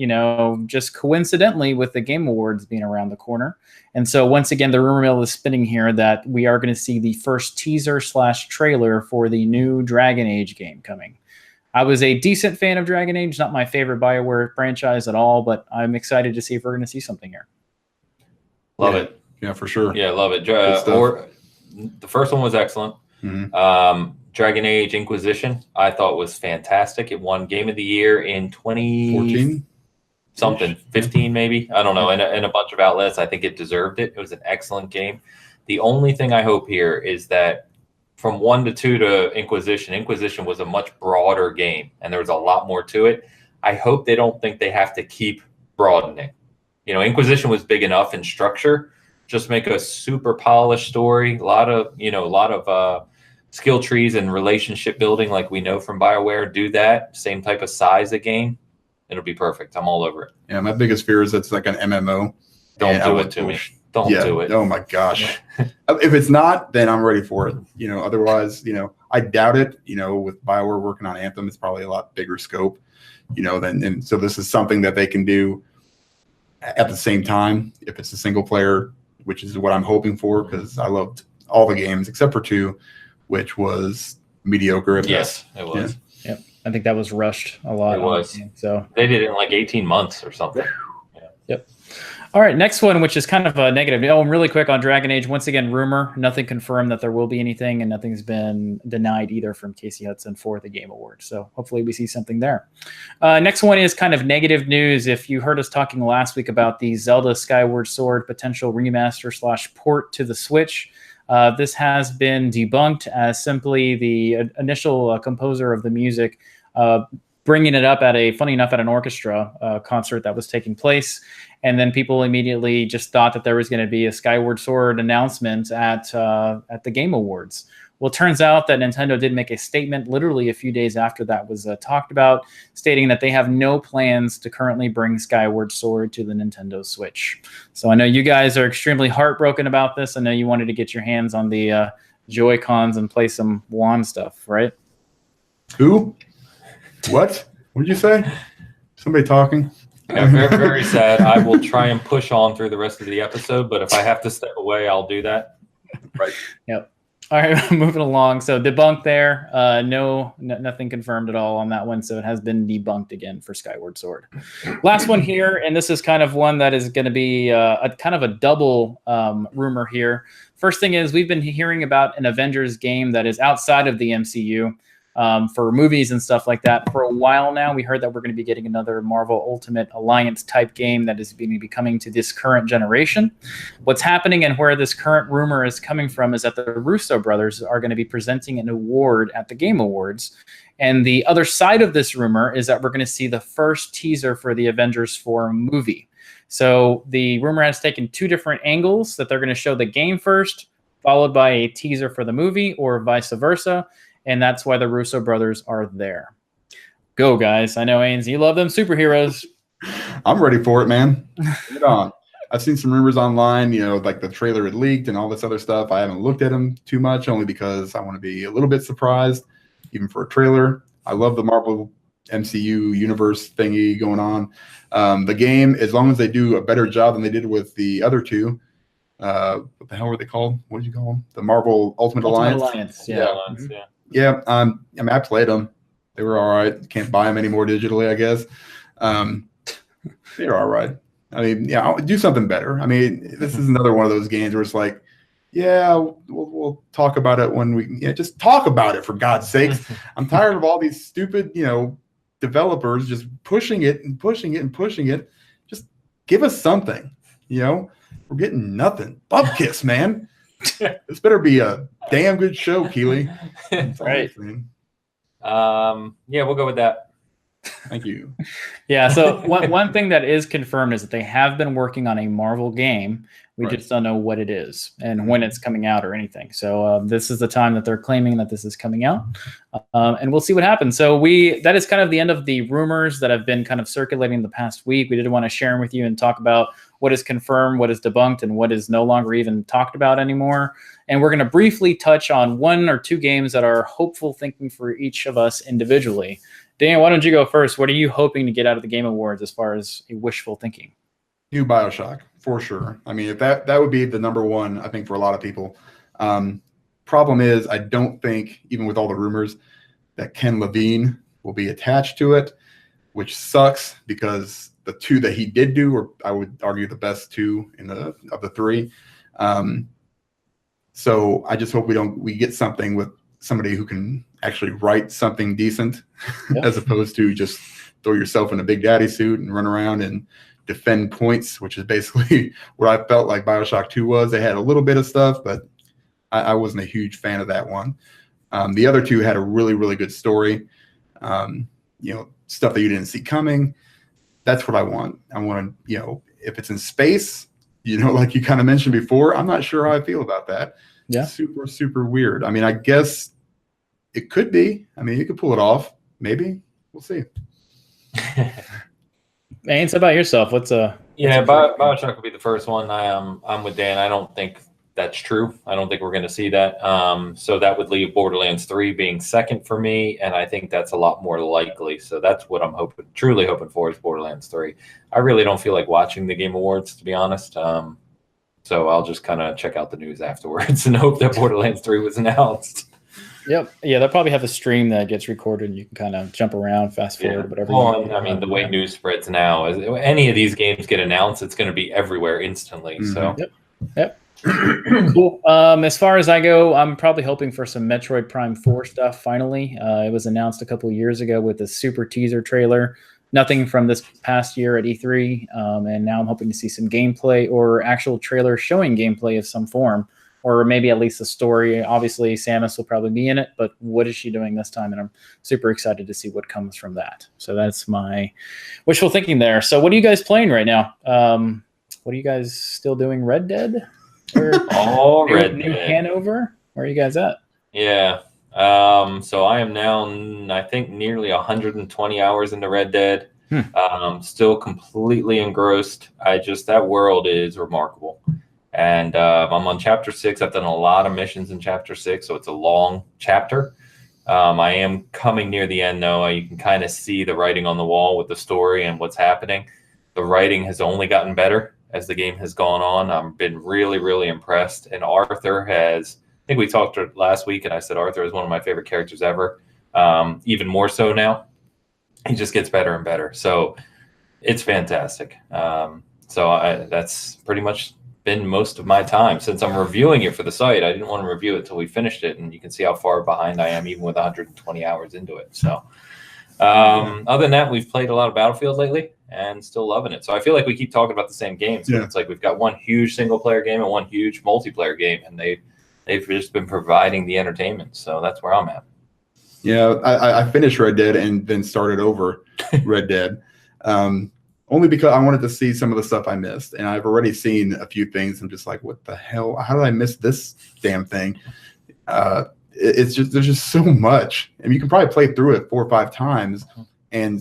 just coincidentally with the Game Awards being around the corner. And so once again, the rumor mill is spinning here that we are going to see the first teaser/trailer for the new Dragon Age game coming. I was a decent fan of Dragon Age, not my favorite BioWare franchise at all, but I'm excited to see if we're going to see something here. Love it. Yeah, for sure. Yeah, love it. The first one was excellent. Mm-hmm. Dragon Age Inquisition, I thought was fantastic. It won Game of the Year in 2014. Something, 15 maybe. I don't know. In a bunch of outlets, I think it deserved it. It was an excellent game. The only thing I hope here is that from 1 to 2 to Inquisition was a much broader game, and there was a lot more to it. I hope they don't think they have to keep broadening. Inquisition was big enough in structure. Just make a super polished story, a lot of skill trees and relationship building like we know from BioWare. Do that, same type of size of game. It'll be perfect. I'm all over it. Yeah, my biggest fear is it's like an MMO. Don't do it to me. Don't do it. Oh my gosh. If it's not, then I'm ready for it. Otherwise, I doubt it. With BioWare working on Anthem, it's probably a lot bigger scope, and so this is something that they can do at the same time if it's a single player, which is what I'm hoping for, because I loved all the games except for 2, which was mediocre. Yes, it was. Yeah. Yep. I think that was rushed a lot. It was. So they did it in like 18 months or something. Yeah. Yep. All right, next one, which is kind of a negative. Oh, and really quick on Dragon Age. Once again, rumor. Nothing confirmed that there will be anything, and nothing's been denied either from Casey Hudson for the Game Awards. So hopefully we see something there. Next one is kind of negative news. If you heard us talking last week about the Zelda Skyward Sword potential remaster/port to the Switch, this has been debunked as simply the initial composer of the music bringing it up at an orchestra concert that was taking place. And then people immediately just thought that there was going to be a Skyward Sword announcement at the Game Awards. Well, it turns out that Nintendo did make a statement literally a few days after that was talked about, stating that they have no plans to currently bring Skyward Sword to the Nintendo Switch. So I know you guys are extremely heartbroken about this. I know you wanted to get your hands on the Joy-Cons and play some wand stuff, right? Who? What? What did you say? Somebody talking? Yeah, very, very sad. I will try and push on through the rest of the episode, but if I have to step away, I'll do that. Right. Yep. All right, moving along. So debunked there. Nothing confirmed at all on that one. So it has been debunked again for Skyward Sword. Last one here, and this is kind of one that is going to be a kind of a double rumor here. First thing is we've been hearing about an Avengers game that is outside of the MCU for movies and stuff like that for a while now. We heard that we're going to be getting another Marvel Ultimate Alliance type game that is going to be coming to this current generation. What's happening and where this current rumor is coming from is that the Russo brothers are going to be presenting an award at the Game Awards. And the other side of this rumor is that we're going to see the first teaser for the Avengers 4 movie. So the rumor has taken two different angles, that they're going to show the game first, followed by a teaser for the movie, or vice versa. And that's why the Russo brothers are there. Go, guys. I know, Ains, you love them superheroes. I'm ready for it, man. Get on. I've seen some rumors online, like the trailer had leaked and all this other stuff. I haven't looked at them too much, only because I want to be a little bit surprised, even for a trailer. I love the Marvel MCU universe thingy going on. The game, as long as they do a better job than they did with the other two, what the hell were they called? What did you call them? The Marvel Ultimate Alliance? Yeah. Yeah. I mean, I played them. They were all right. Can't buy them anymore digitally, I guess. They're all right. I mean, yeah, I'll do something better. I mean, this is another one of those games where it's like, yeah, we'll talk about it when we just talk about it, for God's sakes. I'm tired of all these stupid, developers just pushing it and pushing it and pushing it. Just give us something, We're getting nothing. Butt kiss, man. This better be a damn good show, Keely. Right. Yeah, we'll go with that. Thank you. Yeah, so one thing that is confirmed is that they have been working on a Marvel game. We just don't know what it is and when it's coming out or anything. So this is the time that they're claiming that this is coming out, and we'll see what happens. So that is kind of the end of the rumors that have been kind of circulating the past week. We did want to share them with you and talk about what is confirmed, what is debunked, and what is no longer even talked about anymore. And we're going to briefly touch on one or two games that are hopeful thinking for each of us individually. Dan, why don't you go first? What are you hoping to get out of the Game Awards as far as a wishful thinking? New BioShock, for sure. I mean, if that would be the number one, I think, for a lot of people. Problem is, I don't think, even with all the rumors, that Ken Levine will be attached to it, which sucks because the two that he did do were, I would argue, the best two of the three. So I just hope we get something with somebody who can actually write something decent, as opposed to just throw yourself in a Big Daddy suit and run around and defend points, which is basically what I felt like BioShock 2 was. They had a little bit of stuff, but I wasn't a huge fan of that one. The other two had a really, really good story. Stuff that you didn't see coming. That's what I want. I want to, if it's in space, like you kind of mentioned before, I'm not sure how I feel about that. Yeah. Super, super weird. I mean, I guess it could be. I mean, you could pull it off. Maybe. We'll see. Ains, how about yourself? BioShock will be the first one. I'm with Dan. I don't think that's true. I don't think we're going to see that. So that would leave Borderlands 3 being second for me, and I think that's a lot more likely. So that's what I'm truly hoping for, is Borderlands 3. I really don't feel like watching the Game Awards, to be honest. So I'll just kind of check out the news afterwards and hope that Borderlands 3 was announced. Yep. Yeah, they'll probably have a stream that gets recorded and you can kind of jump around, fast forward, whatever. Well, I mean, the way news spreads now, any of these games get announced, it's going to be everywhere instantly. Mm-hmm. So, Yep. Cool. As far as I go, I'm probably hoping for some Metroid Prime 4 stuff finally. It was announced a couple of years ago with a super teaser trailer. Nothing from this past year at E3, and now I'm hoping to see some gameplay or actual trailer showing gameplay of some form, or maybe at least a story. Obviously, Samus will probably be in it, but what is she doing this time? And I'm super excited to see what comes from that. So that's my wishful thinking there. So what are you guys playing right now? What are you guys still doing? Red Dead? Or Red New Dead. Hanover? Where are you guys at? Yeah. So I am now, I think, nearly 120 hours into Red Dead. Still completely engrossed. That world is remarkable. And I'm on chapter 6. I've done a lot of missions in chapter 6, so it's a long chapter. I am coming near the end, though. You can kind of see the writing on the wall with the story and what's happening. The writing has only gotten better as the game has gone on. I've been really, really impressed. And Arthur has, I think we talked last week, and I said Arthur is one of my favorite characters ever. Even more so now. He just gets better and better. So it's fantastic. That's pretty much been most of my time since I'm reviewing it for the site. I didn't want to review it till we finished it, and you can see how far behind I am even with 120 hours into it. So other than that, we've played a lot of Battlefield lately and still loving it. So I feel like we keep talking about the same games. Yeah. It's like we've got one huge single player game and one huge multiplayer game, and they've just been providing the entertainment. So that's where I'm at. Yeah, I finished Red Dead and then started over Red Dead. Only because I wanted to see some of the stuff I missed. And I've already seen a few things. I'm just like, what the hell? How did I miss this damn thing? It's just, there's just so much. I mean, you can probably play through it 4 or 5 times and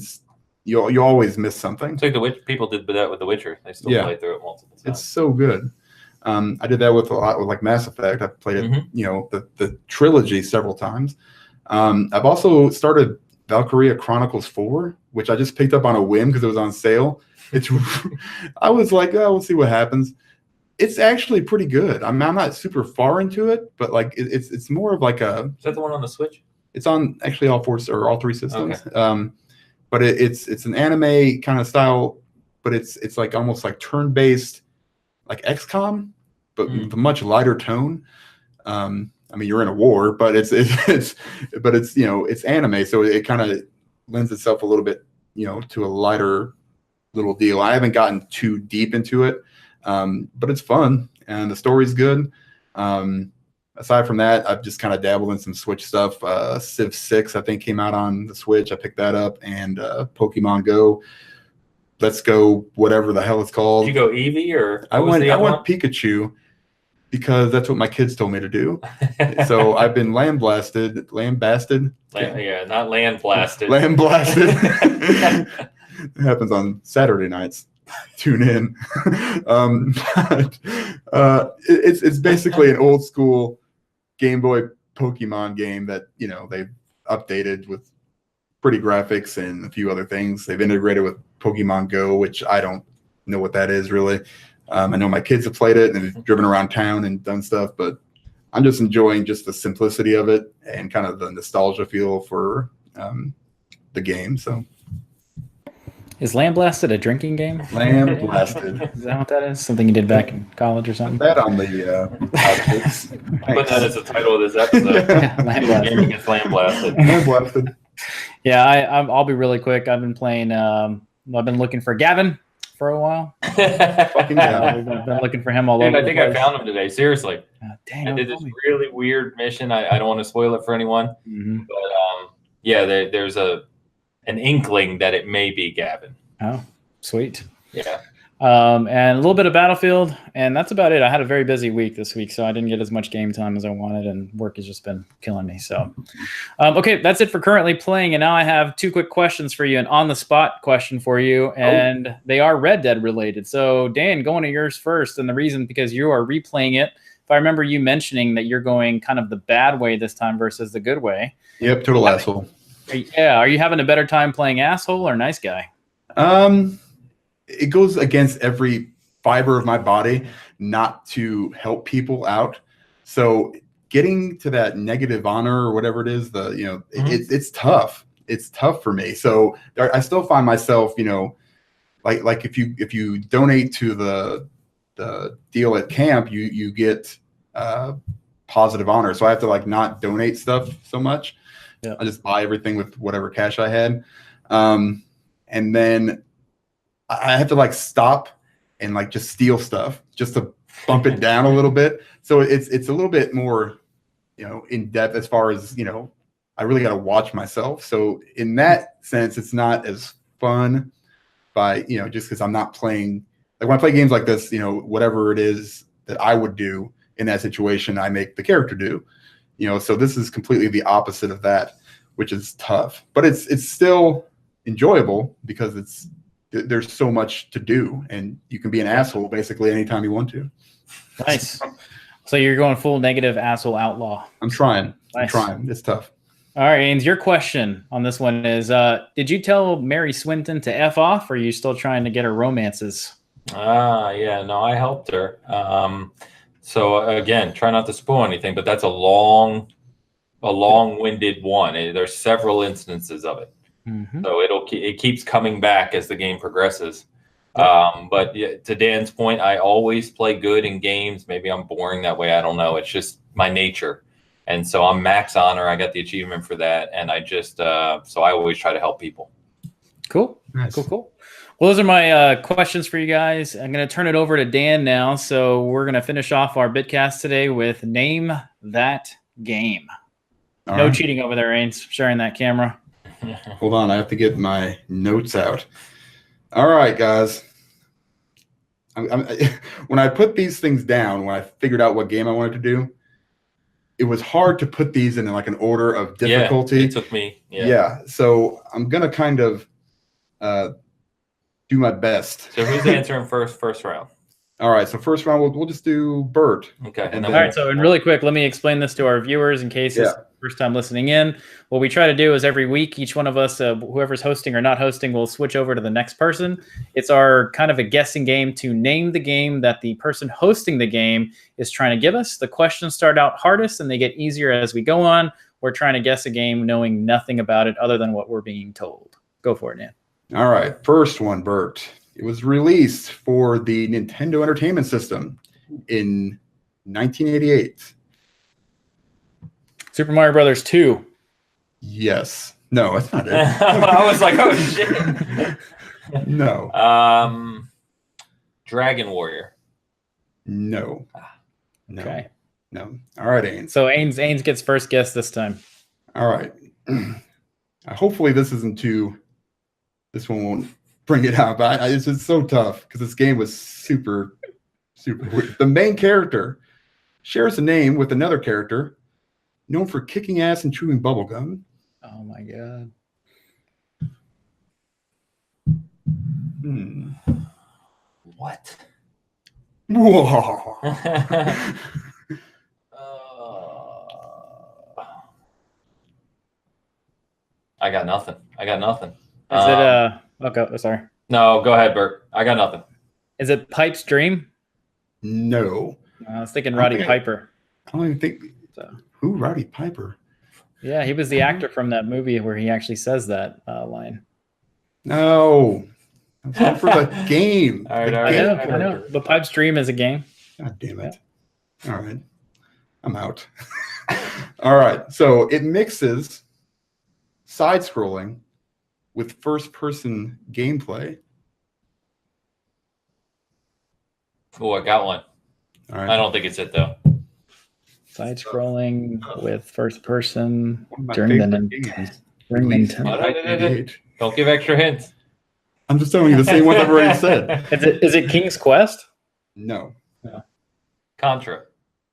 you always miss something. It's like people did that with The Witcher. They still play through it multiple times. It's so good. I did that with a lot with like Mass Effect. I've played it, the trilogy several times. I've also started Valkyria Chronicles 4, which I just picked up on a whim because it was on sale. I was like, oh, we'll see what happens. It's actually pretty good. I'm not super far into it, but like it's more of like a. Is that the one on the Switch? It's on actually all 3 systems. Okay. But it's an anime kind of style, but it's like almost like turn-based, like XCOM, but with a much lighter tone. I mean, you're in a war, but it's anime, so it kind of lends itself a little bit, to a lighter little deal. I haven't gotten too deep into it, but it's fun and the story's good. Aside from that, I've just kind of dabbled in some Switch stuff. Civ 6, I think, came out on the Switch. I picked that up, and Pokemon Go. Let's Go, whatever the hell it's called. Did you go Eevee or? I went Pikachu. Because that's what my kids told me to do. So I've been lambasted. Not land blasted. Land blasted. It happens on Saturday nights. Tune in. It's basically an old school Game Boy Pokemon game that they've updated with pretty graphics and a few other things. They've integrated with Pokemon Go, which I don't know what that is really. I know my kids have played it and they've driven around town and done stuff, but I'm just enjoying just the simplicity of it and kind of the nostalgia feel for the game. So, is Lamb Blasted a drinking game? Lamb Blasted. Is that what that is? Something you did back in college or something? Put that on the outfits. Put that as the title of this episode. Lamb Blasted. Game gets Lamb Blasted. Lamb Blasted. Yeah, I'll be really quick. I've been playing. I've been looking for Gavin for a while. Fucking We've been looking for him all over. I think I found him today. Seriously. Dang, I did this really weird mission. I don't want to spoil it for anyone, but there's an inkling that it may be Gavin. Oh, sweet. Yeah. And a little bit of Battlefield, and that's about it. I had a very busy week this week, so I didn't get as much game time as I wanted, and work has just been killing me. So, okay, that's it for currently playing. And now I have 2 quick questions for you, an on-the-spot question for you, and they are Red Dead related. So, Dan, going to yours first, and the reason because you are replaying it. If I remember you mentioning that you're going kind of the bad way this time versus the good way. Yep, total asshole. Yeah, are you having a better time playing asshole or nice guy? It goes against every fiber of my body not to help people out. So getting to that negative honor or whatever it is, it's tough. It's tough for me. So I still find myself, like if you donate to the deal at camp, you get positive honor. So I have to like not donate stuff so much. Yeah. I just buy everything with whatever cash I had. And then I have to like stop and like just steal stuff just to bump it down a little bit. So it's a little bit more, in depth as far as, I really got to watch myself. So in that sense, it's not as fun by, just because I'm not playing, like when I play games like this, whatever it is that I would do in that situation, I make the character do, so this is completely the opposite of that, which is tough, but it's still enjoyable because there's so much to do, and you can be an asshole basically anytime you want to. Nice. So you're going full negative asshole outlaw. I'm trying. Nice. I'm trying. It's tough. All right, Ains, your question on this one is, did you tell Mary Swinton to F off, or are you still trying to get her romances? Yeah, no, I helped her. So again, try not to spoil anything, but that's a long-winded one. There's several instances of it. So it keeps coming back as the game progresses. But yeah, to Dan's point, I always play good in games. Maybe I'm boring that way. I don't know. It's just my nature. And so I'm max honor. I got the achievement for that. And I just, so I always try to help people. Cool. Nice. Cool. Well, those are my questions for you guys. I'm going to turn it over to Dan now. So we're going to finish off our Bitcast today with Name That Game. No cheating over there, Ains. Sharing that camera. Hold on, I have to get my notes out. All right, guys. When I put these things down, when I figured out what game I wanted to do, it was hard to put these in like an order of difficulty. Yeah, it took me. Yeah. So I'm gonna kind of do my best. So who's answering first round? All right. So first round, we'll just do Bert. Okay. And all right. So, and really quick, let me explain this to our viewers in case it's the first time listening in. What we try to do is every week, each one of us, whoever's hosting or not hosting, will switch over to the next person. It's our kind of a guessing game to name the game that the person hosting the game is trying to give us. The questions start out hardest and they get easier as we go on. We're trying to guess a game knowing nothing about it other than what we're being told. Go for it, Dan. All right. First one, Bert. It was released for the Nintendo Entertainment System in 1988. Super Mario Brothers 2. Yes. No, that's not it. I was like, oh shit. No. Dragon Warrior. No. No. Okay. No. All right, Ains. So Ains gets first guess this time. All right. Hopefully this isn't too. This one won't bring it out, but it's just so tough because this game was super weird. The main character shares a name with another character known for kicking ass and chewing bubblegum. Oh my god. What? Whoa. I got nothing. Is it okay, sorry. No, go ahead, Bert. I got nothing. Is it Pipe's Dream? No. I was thinking Roddy Piper. I don't even think. Who, Roddy Piper? Yeah, he was the actor from that movie where he actually says that line. No. It's not for the game. All right, I know. But Pipe's Dream is a game. God damn it. Yeah. All right. I'm out. All right. So it mixes side-scrolling with first-person gameplay. Oh, I got one. All right. I don't think it's it, though. Side-scrolling with first-person during the Nintendo. Don't give extra hints. I'm just telling you the same one I've already said. Is it King's Quest? No. Contra.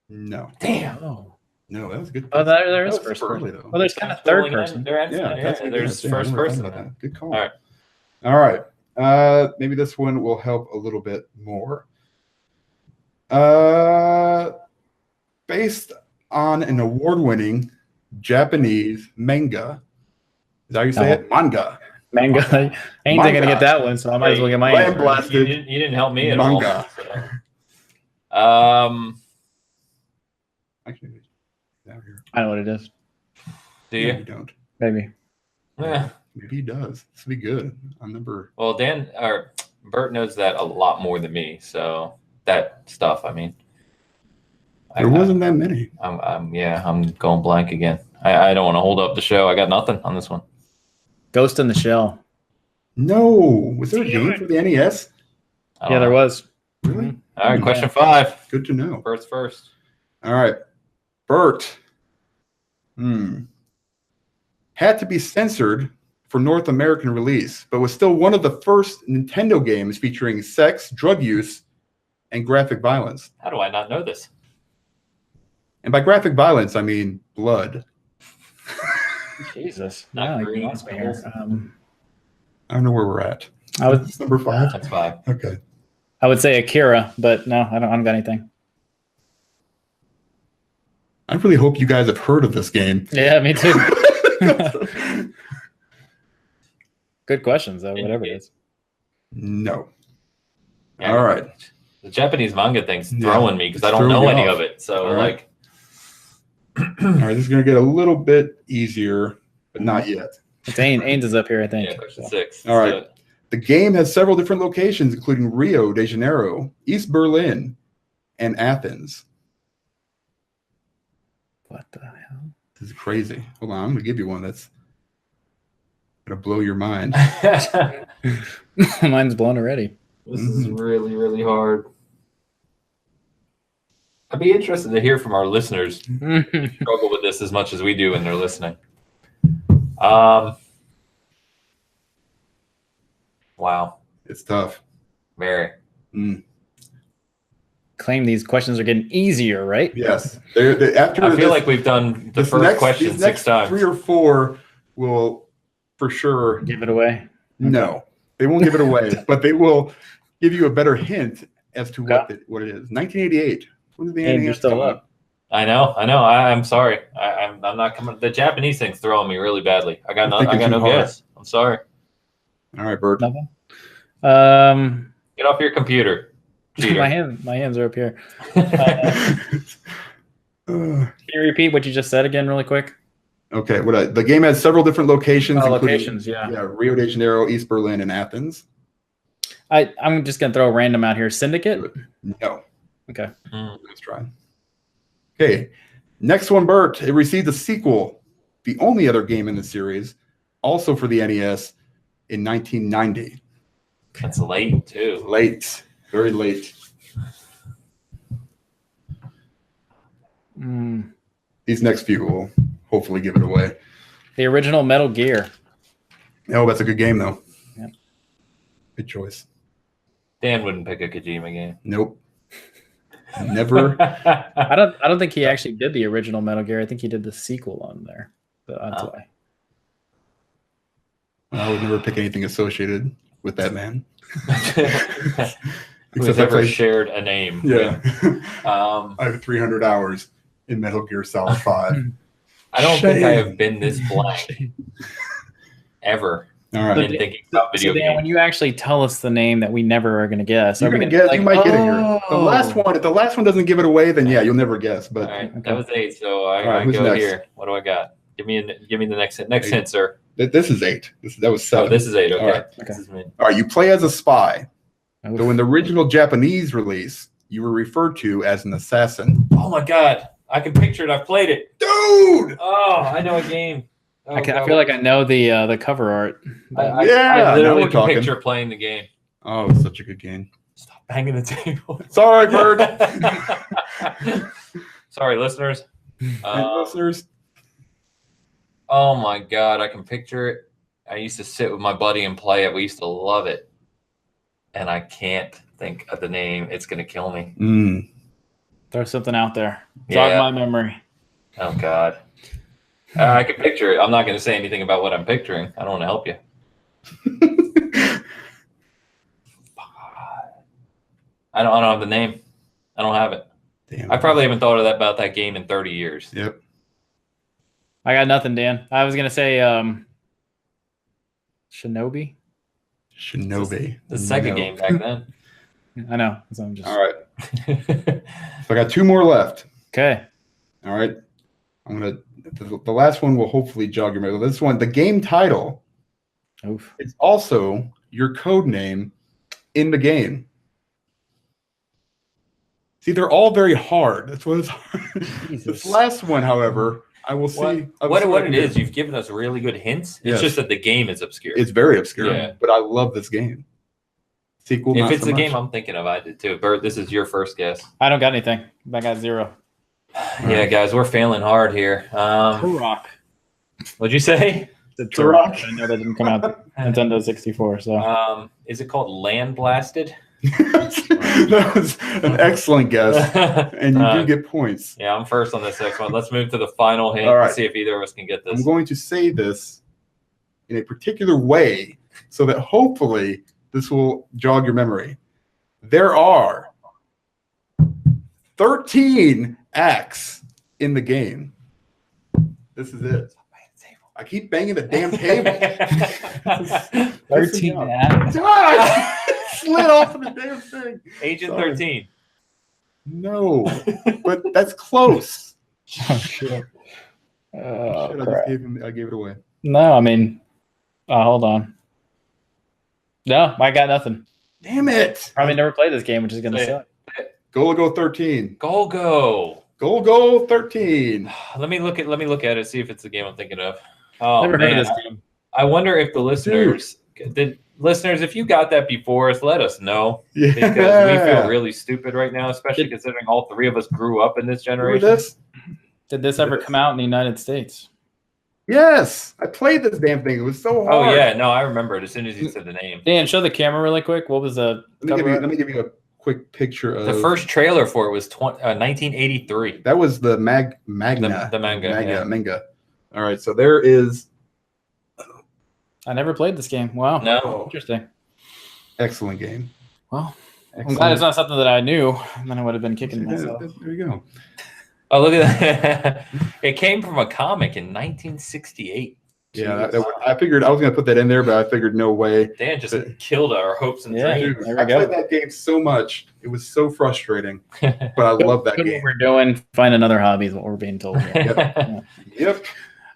No. Damn. Oh. No, that was good. Oh, there is first person. Well, there's kind of third person. There's first person. Good call. All right. Maybe this one will help a little bit more. Based on an award-winning Japanese manga. Is that how you say it? Manga. Manga. I ain't gonna get that one, so I might as well get my Land blasted. You didn't help me at manga. all. So. Actually, down here. I know what it is. Do you? No, you don't. Maybe. Yeah. Maybe he does. This will be good. I'm number. Well, Bert knows that a lot more than me. So that stuff. I mean, There wasn't that many. I'm going blank again. I don't want to hold up the show. I got nothing on this one. Ghost in the Shell. No. Was there a game for the NES? Yeah, there was. Really? All right, question 5. Good to know. Bert's first. All right. Bert. Had to be censored for North American release, but was still one of the first Nintendo games featuring sex, drug use, and graphic violence. How do I not know this? And by graphic violence, I mean blood. Jesus. Not Yeah, green. you lost me here. I don't know where we're at. It's number 5. That's 5. Okay. I would say Akira, but no, I don't got anything. I really hope you guys have heard of this game. Yeah, me too. Good questions, though, whatever it is. No. Yeah, All right. The Japanese manga thing's throwing me because I don't know any of it. So, like. All right, this is going to get a little bit easier, but not yet. It's Ains is up here, I think. Yeah, question 6. All right. The game has several different locations, including Rio de Janeiro, East Berlin, and Athens. What the hell? This is crazy. Hold on, I'm going to give you one that's going to blow your mind. Mine's blown already. This is really, really hard. I'd be interested to hear from our listeners who struggle with this as much as we do when they're listening. Wow. It's tough. Very. Claim these questions are getting easier, right? Yes. After I feel like we've done the first question 6 times. 3 or 4 will for sure give it away. No, they won't give it away, but they will give you a better hint as to what it is. 1988. When did the NES you're still up. I know. I'm sorry. I'm not coming. The Japanese thing's throwing me really badly. I got no guess. I'm sorry. All right, Bert. Nothing. Get off your computer. Cheater. my hands are up here. Can you repeat what you just said again, really quick? Okay. The game has several different locations. Locations, yeah. Rio de Janeiro, East Berlin, and Athens. I'm just gonna throw a random out here. Syndicate? No. Okay. Let's try. Okay. Next one, Bert. It received a sequel, the only other game in the series, also for the NES in 1990. That's late, too. Late. Very late. These next few will hopefully give it away. The original Metal Gear. Oh, that's a good game, though. Yeah. Good choice. Dan wouldn't pick a Kojima game. Nope. Never. I don't think he actually did the original Metal Gear. I think he did the sequel on there. That's why. I would never pick anything associated with that man. Who's ever shared a name. Yeah. I have 300 hours in Metal Gear Solid 5. I don't think I have been this blank ever. All right. In thinking about video games. When you actually tell us the name that we never are going to guess, you're going to guess. You might get it here. If the last one doesn't give it away, then yeah, you'll never guess. But all right. That was 8. So I go next? Here. What do I got? Give me the next hint, sir. This is 8. That was 7. Oh, this is 8. Okay. All right. This is me. All right. You play as a spy. So in the original Japanese release, you were referred to as an assassin. Oh my God! I can picture it. I've played it, dude. Oh, I know a game. Oh, I feel like I know the cover art. I literally can picture playing the game. Oh, it's such a good game. Stop banging the table. Sorry, Bird. Sorry, listeners. Listeners. Oh my God, I can picture it. I used to sit with my buddy and play it. We used to love it. And I can't think of the name. It's going to kill me. Throw something out there. Jog my memory. Oh, God. I can picture it. I'm not going to say anything about what I'm picturing. I don't want to help you. I don't have the name. I don't have it. Damn. I probably haven't thought about that game in 30 years. Yep. I got nothing, Dan. I was going to say Shinobi. The Sega game back then. I know. So I'm just... All right. So I got 2 more left. Okay. All right. I'm going to... The last one will hopefully jog your memory. This one, the game title, it's also your code name in the game. See, they're all very hard. That's what it's hard. This last one, however, I will see. What it is, you've given us really good hints. It's just that the game is obscure. It's very obscure, but I love this game. Sequel, if it's the game I'm thinking of, I did too. Bert, this is your first guess. I don't got anything. I got 0. Yeah, guys, we're failing hard here. Turok. What's you say? Turok. I know that didn't come out Nintendo 64. So, is it called Land Blasted? That was an excellent guess, and you do get points. Yeah, I'm first on this next one. Let's move to the final hint and see if either of us can get this. I'm going to say this in a particular way so that hopefully this will jog your memory. There are 13 acts in the game. This is it. I keep banging the damn table. 13 God, apps. I slid off of the damn thing. Agent Sorry. 13. No, but that's close. Oh, shit. Oh, Shit, crap. I gave it away. No, I mean, hold on. No, I got nothing. Damn it. Probably never played this game, which is going to suck. Go 13. Go. Go 13. Let me look at it, see if it's the game I'm thinking of. Oh, Never man. heard of this game. I wonder if the listeners if you got that before us, let us know. Yeah. Because we feel really stupid right now, especially considering all three of us grew up in this generation. Remember this? Did this ever come out in the United States? Yes. I played this damn thing. It was so hard. Oh yeah, no, I remember it as soon as you said the name. Dan, show the camera really quick. What was the Let me give you a quick picture of The first trailer for it was 1983. that was the manga. The manga. Yeah. Manga. All right, so there is I never played this game. Wow. No. Interesting. excellent game. Well, I'm Excellent. glad it's not something that I knew. Then I would have been kicking myself. There you go. Oh, look at that. It came from a comic in 1968. Yeah, I figured I was going to put that in there, but I figured no way. Dan just killed our hopes and Yeah. dreams. Dude, There we I go. played that game so much. It was so frustrating, but I love that Good game. what we're doing. Find another hobby is what we're being told. Yep.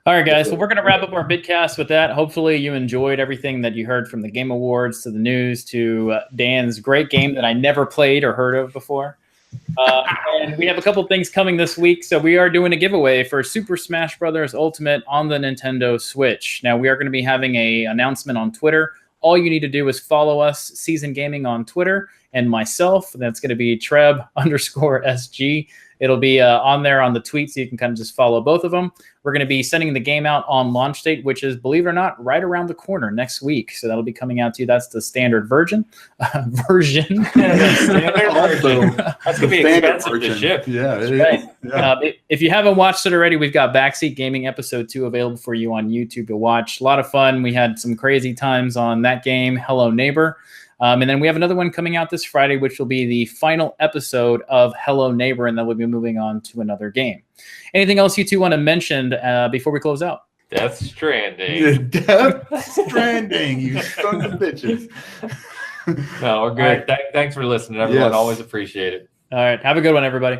All right, guys. So we're going to wrap up our Bitcast with that. Hopefully, you enjoyed everything that you heard from the Game Awards to the news to Dan's great game that I never played or heard of before. And we have a couple things coming this week. So we are doing a giveaway for Super Smash Bros. Ultimate on the Nintendo Switch. Now, we are going to be having an announcement on Twitter. All you need to do is follow us, Season Gaming, on Twitter, and myself. That's going to be Treb_SG. It'll be on there on the tweet, so you can kind of just follow both of them. We're going to be sending the game out on launch date, which is, believe it or not, right around the corner next week. So that'll be coming out to you. That's the standard version. That's going to be expensive to ship. Yeah. Right. Yeah. If you haven't watched it already, we've got Backseat Gaming Episode 2 available for you on YouTube to watch. A lot of fun. We had some crazy times on that game, Hello Neighbor. And then we have another one coming out this Friday, which will be the final episode of Hello Neighbor, and then we'll be moving on to another game. Anything else you two want to mention before we close out? Death Stranding. Death Stranding, you sons of bitches. No, we're good. Thanks for listening, everyone. Yes. Always appreciate it. All right. Have a good one, everybody.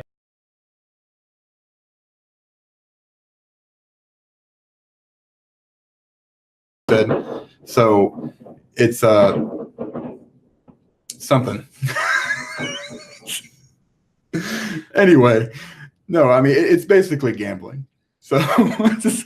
So it's something. Anyway, no, I mean it's basically gambling. So just